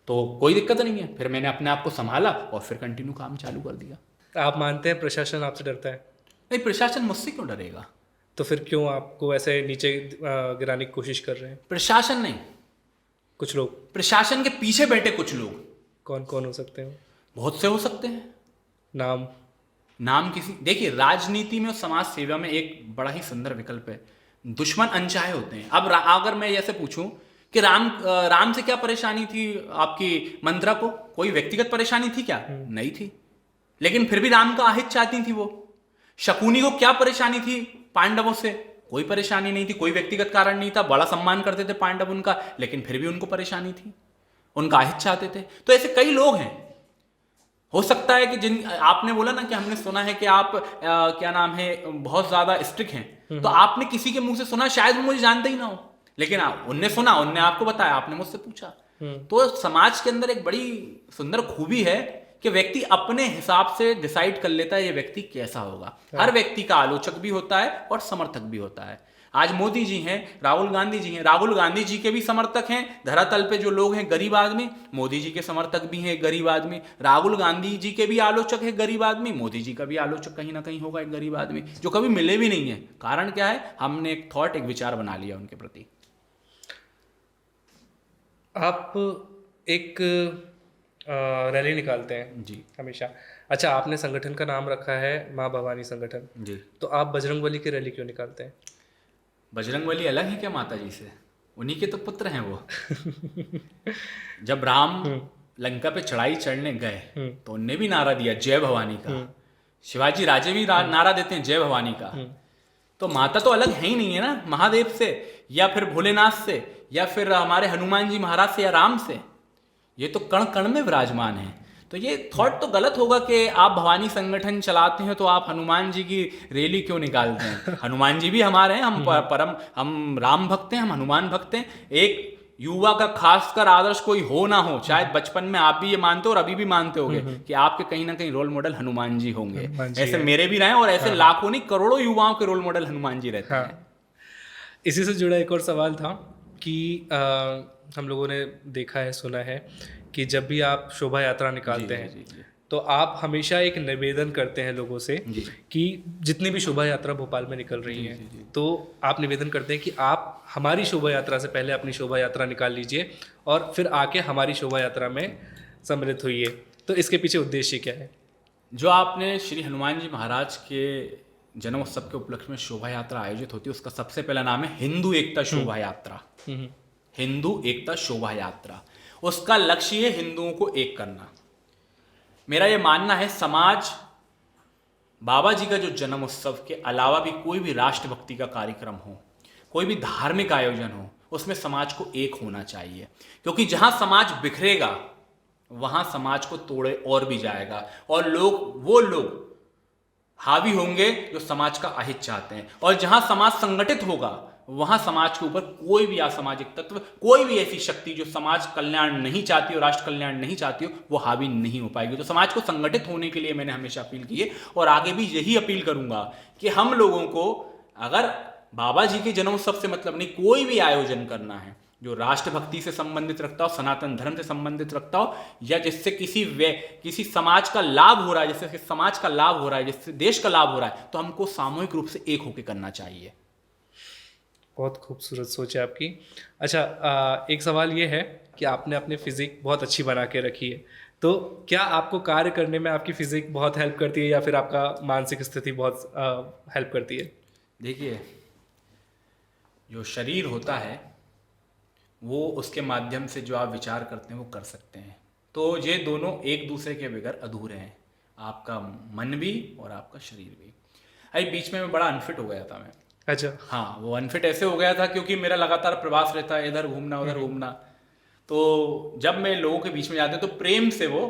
तो कोई दिक्कत नहीं है। फिर मैंने अपने आप को संभाला और फिर कंटिन्यू काम चालू कर दिया। आप मानते हैं प्रशासन आपसे डरता है? नहीं, प्रशासन मुझसे क्यों डरेगा? तो फिर क्यों आपको ऐसे नीचे गिराने की कोशिश कर रहे हैं? प्रशासन नहीं, कुछ लोग, प्रशासन के पीछे बैठे कुछ लोग। कौन कौन हो सकते हैं? बहुत से हो सकते हैं। नाम किसी, देखिए राजनीति में और समाज सेवा में एक बड़ा ही सुंदर विकल्प है, दुश्मन अनचाहे होते हैं। अब अगर मैं ऐसे पूछूं कि राम से क्या परेशानी थी आपकी मंत्रा को, कोई व्यक्तिगत परेशानी थी क्या? नहीं थी, लेकिन फिर भी राम का अहित चाहती थी वो। शकुनी को क्या परेशानी थी पांडवों से? कोई परेशानी नहीं थी, कोई व्यक्तिगत कारण नहीं था, बड़ा सम्मान करते थे पांडव उनका, लेकिन फिर भी उनको परेशानी थी, उनका अहित चाहते थे। तो ऐसे कई लोग हैं। हो सकता है कि जिन आपने बोला ना कि हमने सुना है कि आप क्या नाम है, बहुत ज्यादा स्ट्रिक्ट हैं, तो आपने किसी के मुंह से सुना, शायद वो मुझे जानते ही ना हो, लेकिन उनने सुना, उनने आपको बताया, आपने मुझसे पूछा। तो समाज के अंदर एक बड़ी सुंदर खूबी है कि व्यक्ति अपने हिसाब से डिसाइड कर लेता है ये व्यक्ति कैसा होगा। हर व्यक्ति का आलोचक भी होता है और समर्थक भी होता है। आज मोदी जी हैं, राहुल गांधी जी हैं, राहुल गांधी जी के भी समर्थक हैं, धरातल पे जो लोग हैं गरीब आदमी, मोदी जी के समर्थक भी हैं गरीब आदमी, राहुल गांधी जी के भी आलोचक है गरीब आदमी, मोदी जी का भी आलोचक कहीं ना कहीं होगा एक गरीब आदमी, जो कभी मिले भी नहीं है। कारण क्या है? हमने एक थॉट, एक विचार बना लिया उनके प्रति। आप एक रैली निकालते हैं जी हमेशा। अच्छा, आपने संगठन का नाम रखा है माँ भवानी संगठन जी, तो आप बजरंगबली की रैली क्यों निकालते हैं? बजरंगबली अलग है क्या माता जी से? उन्हीं के तो पुत्र हैं वो। जब राम लंका पे चढ़ाई चढ़ने गए तो उनने भी नारा दिया जय भवानी का। शिवाजी राजे भी नारा देते हैं जय भवानी का। तो माता तो अलग है ही नहीं है ना महादेव से, या फिर भोलेनाथ से, या फिर हमारे हनुमान जी महाराज से, या राम से। ये तो कण कण में विराजमान है। तो ये थॉट तो गलत होगा कि आप भवानी संगठन चलाते हैं तो आप हनुमान जी की रैली क्यों निकालते हैं? हनुमान जी भी हमारे हैं, हम राम भक्त हैं, हम हनुमान भक्त हैं। एक युवा का खासकर आदर्श कोई हो ना हो, शायद बचपन में आप भी ये मानते हो और अभी भी मानते होगे कि आपके कहीं ना कहीं रोल मॉडल हनुमान जी होंगे। ऐसे मेरे भी रहे और ऐसे लाखों नहीं करोड़ों युवाओं के रोल मॉडल हनुमान जी रहते हैं। इसी से जुड़ा एक और सवाल था कि हम लोगों ने देखा है, सुना है कि जब भी आप शोभा यात्रा निकालते हैं तो आप हमेशा एक निवेदन करते हैं लोगों से कि जितनी भी शोभा यात्रा भोपाल में निकल रही है, तो आप निवेदन करते हैं कि आप हमारी शोभा यात्रा से पहले अपनी शोभा यात्रा निकाल लीजिए और फिर आके हमारी शोभा यात्रा में सम्मिलित होइए। तो इसके पीछे उद्देश्य क्या है? जो आपने श्री हनुमान जी महाराज के जन्मोत्सव के उपलक्ष्य में शोभा यात्रा आयोजित होती है, उसका सबसे पहला नाम है हिंदू एकता शोभा यात्रा। हिंदू एकता शोभा यात्रा, उसका लक्ष्य है हिंदुओं को एक करना। मेरा यह मानना है समाज बाबा जी का जो जन्म उत्सव के अलावा भी कोई भी राष्ट्रभक्ति का कार्यक्रम हो, कोई भी धार्मिक आयोजन हो, उसमें समाज को एक होना चाहिए। क्योंकि जहां समाज बिखरेगा वहां समाज को तोड़े और भी जाएगा, और वो लोग हावी होंगे जो समाज का अहित चाहते हैं, और जहां समाज संगठित होगा वहां समाज के ऊपर कोई भी असामाजिक तत्व, कोई भी ऐसी शक्ति जो समाज कल्याण नहीं चाहती हो, राष्ट्र कल्याण नहीं चाहती हो, वो हावी नहीं हो पाएगी। तो समाज को संगठित होने के लिए मैंने हमेशा अपील की है और आगे भी यही अपील करूंगा कि हम लोगों को, अगर बाबा जी के जन्मोत्सव से मतलब नहीं, कोई भी आयोजन करना है जो राष्ट्रभक्ति से संबंधित रखता हो, सनातन धर्म से संबंधित रखता हो, या जिससे किसी समाज का लाभ हो रहा है, जिससे समाज का लाभ हो रहा है, जिससे देश का लाभ हो रहा है, तो हमको सामूहिक रूप से एक होकर करना चाहिए। बहुत खूबसूरत सोच है आपकी। अच्छा, एक सवाल ये है कि आपने अपनी फिजिक बहुत अच्छी बना के रखी है, तो क्या आपको कार्य करने में आपकी फिजिक बहुत हेल्प करती है या फिर आपका मानसिक स्थिति बहुत हेल्प करती है? देखिए, जो शरीर होता है वो उसके माध्यम से जो आप विचार करते हैं वो कर सकते हैं, तो ये दोनों एक दूसरे के बगैर अधूरे हैं, आपका मन भी और आपका शरीर भी। अरे बीच में मैं बड़ा अनफिट हो गया था मैं। अच्छा। हाँ, वो अनफिट ऐसे हो गया था क्योंकि मेरा लगातार प्रवास रहता है, इधर घूमना उधर घूमना। तो जब मैं लोगों के बीच में जाते तो प्रेम से वो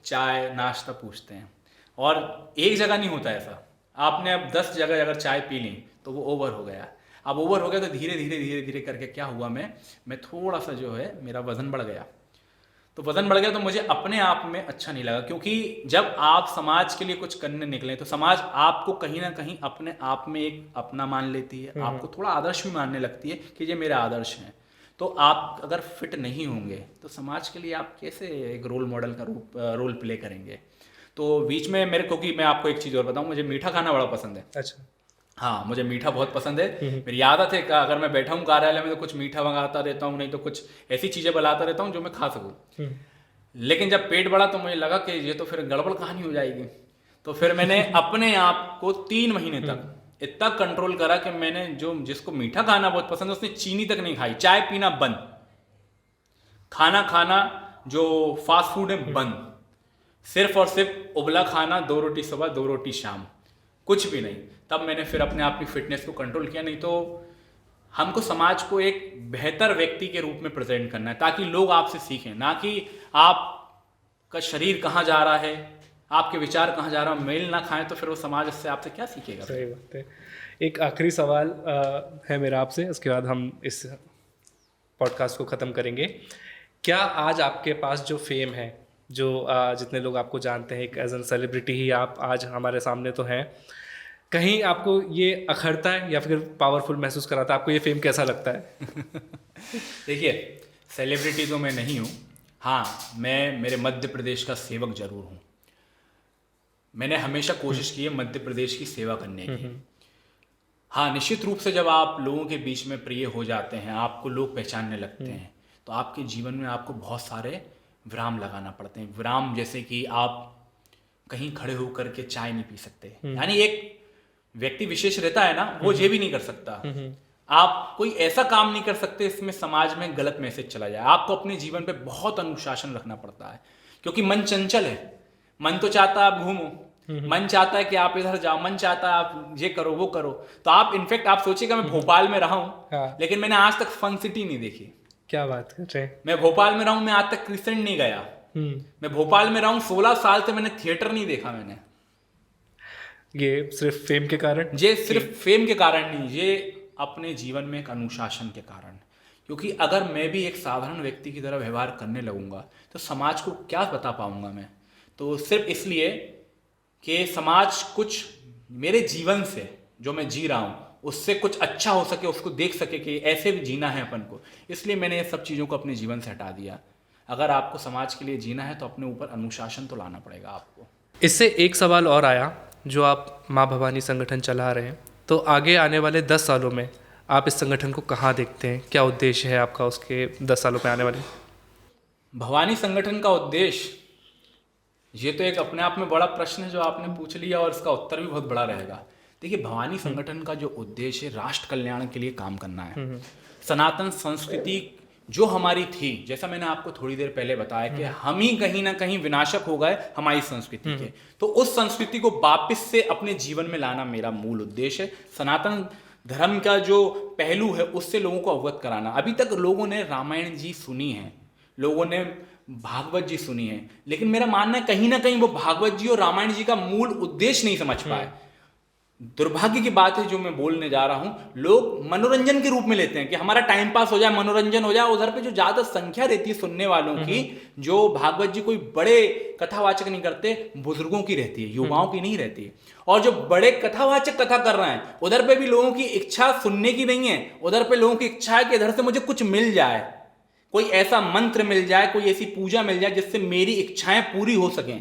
चाय नाश्ता पूछते हैं, और एक जगह नहीं होता ऐसा। आपने अब 10 जगह अगर चाय पी ली तो वो ओवर हो गया। अब ओवर हो गया तो धीरे धीरे धीरे धीरे करके क्या हुआ, मैं थोड़ा सा जो है मेरा वजन बढ़ गया। तो वजन बढ़ गया तो मुझे अपने आप में अच्छा नहीं लगा, क्योंकि जब आप समाज के लिए कुछ करने निकले तो समाज आपको कहीं ना कहीं अपने आप में एक अपना मान लेती है, आपको थोड़ा आदर्श भी मानने लगती है कि ये मेरे आदर्श हैं। तो आप अगर फिट नहीं होंगे तो समाज के लिए आप कैसे एक रोल मॉडल का रोल प्ले करेंगे। तो बीच में मेरे को, कि मैं आपको एक चीज़ और बताऊं, मुझे मीठा खाना बड़ा पसंद है। अच्छा। हाँ, मुझे मीठा बहुत पसंद है। मेरी आदत है कि अगर मैं बैठा हूँ कार्यालय में तो कुछ मीठा मंगाता रहता हूँ, नहीं तो कुछ ऐसी चीज़ें बनाता रहता हूँ जो मैं खा सकूँ। लेकिन जब पेट बढ़ा तो मुझे लगा कि ये तो फिर गड़बड़ कहानी हो जाएगी। तो फिर मैंने अपने आप को 3 महीने तक इतना कंट्रोल करा कि मैंने, जिसको मीठा खाना बहुत पसंद है उसने चीनी तक नहीं खाई, चाय पीना बंद, खाना खाना जो फास्ट फूड है बंद, सिर्फ और सिर्फ उबला खाना, 2 रोटी सुबह 2 रोटी शाम, कुछ भी नहीं। तब मैंने फिर अपने आप की फिटनेस को कंट्रोल किया। नहीं तो हमको समाज को एक बेहतर व्यक्ति के रूप में प्रेजेंट करना है, ताकि लोग आपसे सीखें, ना कि आपका शरीर कहाँ जा रहा है, आपके विचार कहाँ जा रहा है। मेल ना खाएं तो फिर वो समाज इससे आपसे क्या सीखेगा। सही बात है। एक आखिरी सवाल है मेरा आपसे, उसके बाद हम इस पॉडकास्ट को ख़त्म करेंगे। क्या आज आपके पास जो फेम है, जो जितने लोग आपको जानते हैं, एक एज एन सेलिब्रिटी ही आप आज हमारे सामने तो हैं, कहीं आपको ये अखरता है या फिर पावरफुल महसूस कराता है? आपको ये फेम कैसा लगता है? देखिए, सेलिब्रिटी तो मैं नहीं हूँ। हाँ, मैं मेरे मध्य प्रदेश का सेवक जरूर हूँ। मैंने हमेशा कोशिश की है मध्य प्रदेश की सेवा करने की। हाँ, निश्चित रूप से जब आप लोगों के बीच में प्रिय हो जाते हैं, आपको लोग पहचानने लगते हैं, तो आपके जीवन में आपको बहुत सारे विराम लगाना पड़ते हैं। विराम जैसे कि आप कहीं खड़े होकर के चाय नहीं पी सकते, यानी एक व्यक्ति विशेष रहता है ना, वो ये भी नहीं कर सकता। आप कोई ऐसा काम नहीं कर सकते इसमें समाज में गलत मैसेज चला जाए। आपको अपने जीवन पे बहुत अनुशासन रखना पड़ता है, क्योंकि मन चंचल है। मन तो चाहता है आप घूमो, मन चाहता है कि आप इधर जाओ, मन चाहता है आप ये करो वो करो। तो आप इनफेक्ट आप सोचिएगा, मैं भोपाल में रहा हूँ, हाँ। लेकिन मैंने आज तक फन सिटी नहीं देखी। क्या बात कर रहे हैं? मैं भोपाल में रहा हूँ, मैं आज तक क्रिसेंट नहीं गया। मैं भोपाल में रहा हूँ, 16 साल से मैंने थिएटर नहीं देखा। मैंने ये सिर्फ फेम के कारण? ये सिर्फ फेम के कारण नहीं, ये अपने जीवन में एक अनुशासन के कारण। क्योंकि अगर मैं भी एक साधारण व्यक्ति की तरह व्यवहार करने लगूंगा तो समाज को क्या बता पाऊंगा मैं। तो सिर्फ इसलिए कि समाज कुछ मेरे जीवन से, जो मैं जी रहा हूँ, उससे कुछ अच्छा हो सके, उसको देख सके कि ऐसे भी जीना है अपन को, इसलिए मैंने ये सब चीज़ों को अपने जीवन से हटा दिया। अगर आपको समाज के लिए जीना है तो अपने ऊपर अनुशासन तो लाना पड़ेगा आपको। इससे एक सवाल और आया, जो आप माँ भवानी संगठन चला रहे हैं, तो आगे आने वाले 10 सालों में आप इस संगठन को कहाँ देखते हैं? क्या उद्देश्य है आपका उसके 10 सालों में आने वाले? भवानी संगठन का उद्देश्य, ये तो एक अपने आप में बड़ा प्रश्न है जो आपने पूछ लिया, और इसका उत्तर भी बहुत बड़ा रहेगा। देखिए, भवानी संगठन का जो उद्देश्य है, राष्ट्र कल्याण के लिए काम करना है। सनातन संस्कृति जो हमारी थी, जैसा मैंने आपको थोड़ी देर पहले बताया कि हम ही कहीं ना कहीं विनाशक हो गए हमारी संस्कृति के, तो उस संस्कृति को वापस से अपने जीवन में लाना मेरा मूल उद्देश्य है। सनातन धर्म का जो पहलू है उससे लोगों को अवगत कराना। अभी तक लोगों ने रामायण जी सुनी है, लोगों ने भागवत जी सुनी है, लेकिन मेरा मानना है कहीं ना कहीं वो भागवत जी और रामायण जी का मूल उद्देश्य नहीं समझ पाए। दुर्भाग्य की बात है जो मैं बोलने जा रहा हूँ, लोग मनोरंजन के रूप में लेते हैं कि हमारा टाइम पास हो जाए, मनोरंजन हो जाए। उधर पे जो ज्यादा संख्या रहती है सुनने वालों की, जो भागवत जी कोई बड़े कथावाचक नहीं करते, बुजुर्गों की रहती है, युवाओं की नहीं रहती है। और जो बड़े कथावाचक कथा कर रहे हैं, उधर पे भी लोगों की इच्छा सुनने की नहीं है, उधर पे लोगों की इच्छा है कि इधर से मुझे कुछ मिल जाए, कोई ऐसा मंत्र मिल जाए, कोई ऐसी पूजा मिल जाए जिससे मेरी इच्छाएं पूरी हो सकें।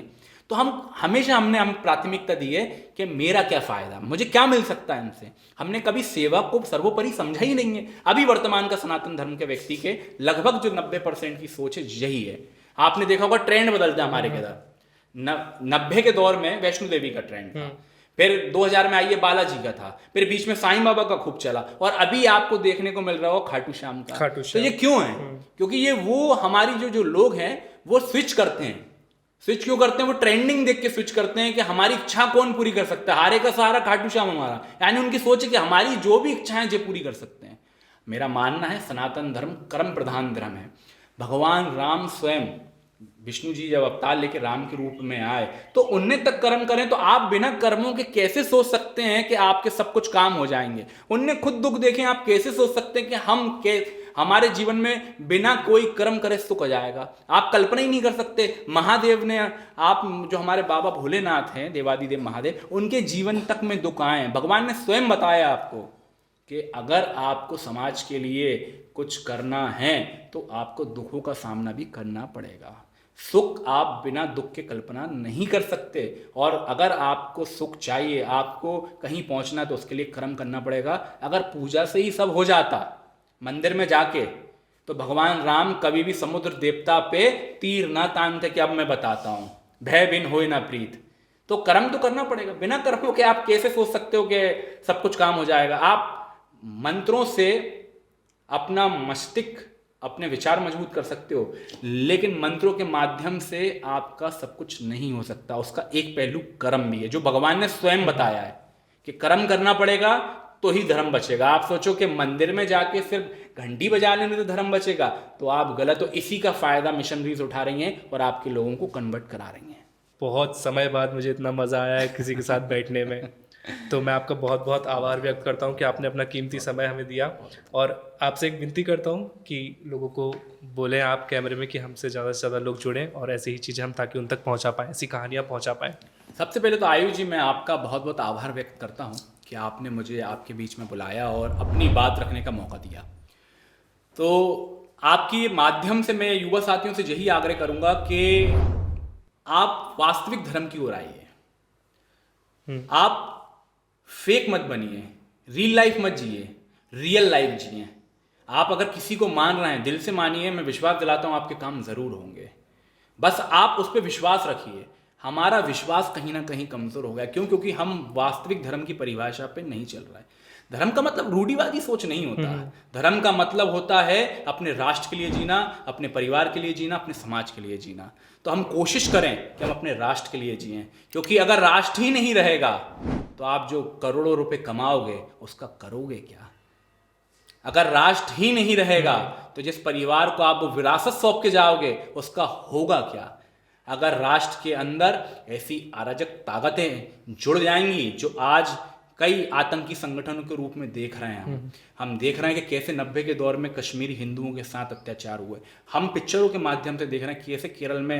तो हमने प्राथमिकता दी है कि मेरा क्या फायदा, मुझे क्या मिल सकता है इनसे। हमने कभी सेवा को सर्वोपरि समझा ही नहीं है। अभी वर्तमान का सनातन धर्म के व्यक्ति के लगभग जो 90% की सोच है यही है। आपने देखा होगा ट्रेंड बदलता है हमारे के इधर। 90 के दौर में वैष्णो देवी का ट्रेंड था, फिर 2000 में आइए बालाजी का था, फिर बीच में साईं बाबा का खूब चला, और अभी आपको देखने को मिल रहा हो खाटू श्याम का। तो ये क्यों है? क्योंकि ये वो हमारी जो लोग हैं वो स्विच करते हैं। स्विच क्यों करते हैं? वो ट्रेंडिंग देख के स्विच करते हैं कि हमारी इच्छा कौन पूरी कर सकता है, हारे का सहारा खाटू श्याम हमारा। यानी उनकी सोच है कि हमारी जो भी इच्छाएं जो पूरी कर सकते हैं। मेरा मानना है सनातन धर्म कर्म प्रधान धर्म है। भगवान राम स्वयं, विष्णु जी जब अवतार लेके राम के रूप में आए तो उनने तक कर्म करें, तो आप बिना कर्मों के कैसे सोच सकते हैं कि आपके सब कुछ काम हो जाएंगे? उनने खुद दुख देखे, आप कैसे सोच सकते हैं कि हमारे जीवन में बिना कोई कर्म करे सुख हो जाएगा? आप कल्पना ही नहीं कर सकते। महादेव ने, आप जो हमारे बाबा भोलेनाथ हैं, देवादिदेव महादेव, उनके जीवन तक में दुख आए। भगवान ने स्वयं बताया आपको कि अगर आपको समाज के लिए कुछ करना है तो आपको दुखों का सामना भी करना पड़ेगा। सुख आप बिना दुख के कल्पना नहीं कर सकते, और अगर आपको सुख चाहिए, आपको कहीं पहुंचना है, तो उसके लिए कर्म करना पड़ेगा। अगर पूजा से ही सब हो जाता मंदिर में जाके, तो भगवान राम कभी भी समुद्र देवता पे तीर ना तानते कि अब मैं बताता हूं, भय बिन होए ना प्रीत। तो कर्म तो करना पड़ेगा। बिना कर्मों के आप कैसे सोच सकते हो कि सब कुछ काम हो जाएगा? आप मंत्रों से अपना मस्तिष्क, अपने विचार मजबूत कर सकते हो, लेकिन मंत्रों के माध्यम से आपका सब कुछ नहीं हो सकता। उसका एक पहलू कर्म भी है, जो भगवान ने स्वयं बताया है कि कर्म करना पड़ेगा तो ही धर्म बचेगा। आप सोचो कि मंदिर में जाके सिर्फ घंटी बजा लेने तो धर्म बचेगा, तो आप गलत हो। इसी का फायदा मिशनरीज उठा रही हैं और आपके लोगों को कन्वर्ट करा रही हैं। बहुत समय बाद मुझे इतना मज़ा आया है किसी के साथ बैठने में, तो मैं आपका बहुत बहुत आभार व्यक्त करता हूं कि आपने अपना कीमती समय हमें दिया। और आपसे एक विनती करता हूं कि लोगों को बोलें आप कैमरे में कि हमसे ज़्यादा से ज़्यादा लोग जुड़ें और ऐसी ही चीज़ें हम ताकि उन तक पहुंचा पाएँ, ऐसी कहानियां पहुंचा पाएँ। सबसे पहले तो आयुष जी, मैं आपका बहुत बहुत आभार व्यक्त करता हूं कि आपने मुझे आपके बीच में बुलाया और अपनी बात रखने का मौका दिया। तो आपकी माध्यम से मैं युवा साथियों से यही आग्रह करूंगा कि आप वास्तविक धर्म की ओर आइए। आप फेक मत बनिए, रियल लाइफ मत जिए, रियल लाइफ जिए। आप अगर किसी को मान रहे हैं, दिल से मानिए, मैं विश्वास दिलाता हूं आपके काम जरूर होंगे। बस आप उस पर विश्वास रखिए। हमारा विश्वास कहीं ना कहीं कमजोर हो गया। क्यों? क्योंकि हम वास्तविक धर्म की परिभाषा पे नहीं चल रहा है। धर्म का मतलब रूढ़िवादी सोच नहीं होता है। धर्म का मतलब होता है अपने राष्ट्र के लिए जीना, अपने परिवार के लिए जीना, अपने समाज के लिए जीना। तो हम कोशिश करें कि हम अपने राष्ट्र के लिए जिएं, क्योंकि अगर राष्ट्र ही नहीं रहेगा तो आप जो करोड़ों रुपए कमाओगे उसका करोगे क्या? अगर राष्ट्र ही नहीं रहेगा तो जिस परिवार को आप विरासत सौंप के जाओगे उसका होगा क्या? अगर राष्ट्र के अंदर ऐसी अराजक ताकतें जुड़ जाएंगी जो आज कई आतंकी संगठनों के रूप में देख रहे हैं, हम देख रहे हैं कि कैसे 90 के दौर में कश्मीरी हिंदुओं के साथ अत्याचार हुए। हम पिक्चरों के माध्यम से देख रहे हैं कि कैसे केरल में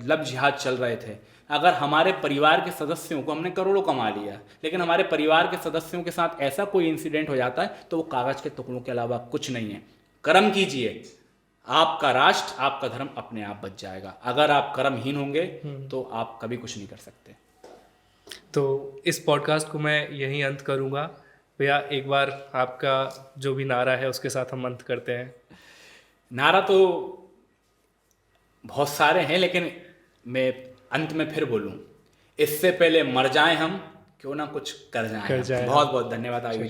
लव जिहाद चल रहे थे। अगर हमारे परिवार के सदस्यों को, हमने करोड़ों कमा लिया, लेकिन हमारे परिवार के सदस्यों के साथ ऐसा कोई इंसिडेंट हो जाता है तो वो कागज के टुकड़ों के अलावा कुछ नहीं है। कर्म कीजिए, आपका राष्ट्र, आपका धर्म अपने आप बच जाएगा। अगर आप कर्महीन होंगे तो आप कभी कुछ नहीं कर सकते। तो इस पॉडकास्ट को मैं यहीं अंत करूँगा। भैया एक बार आपका जो भी नारा है उसके साथ हम अंत करते हैं। नारा तो बहुत सारे हैं, लेकिन मैं अंत में फिर बोलूं, इससे पहले मर जाएं हम, क्यों ना कुछ कर जाएं। बहुत बहुत धन्यवाद आयुष जी।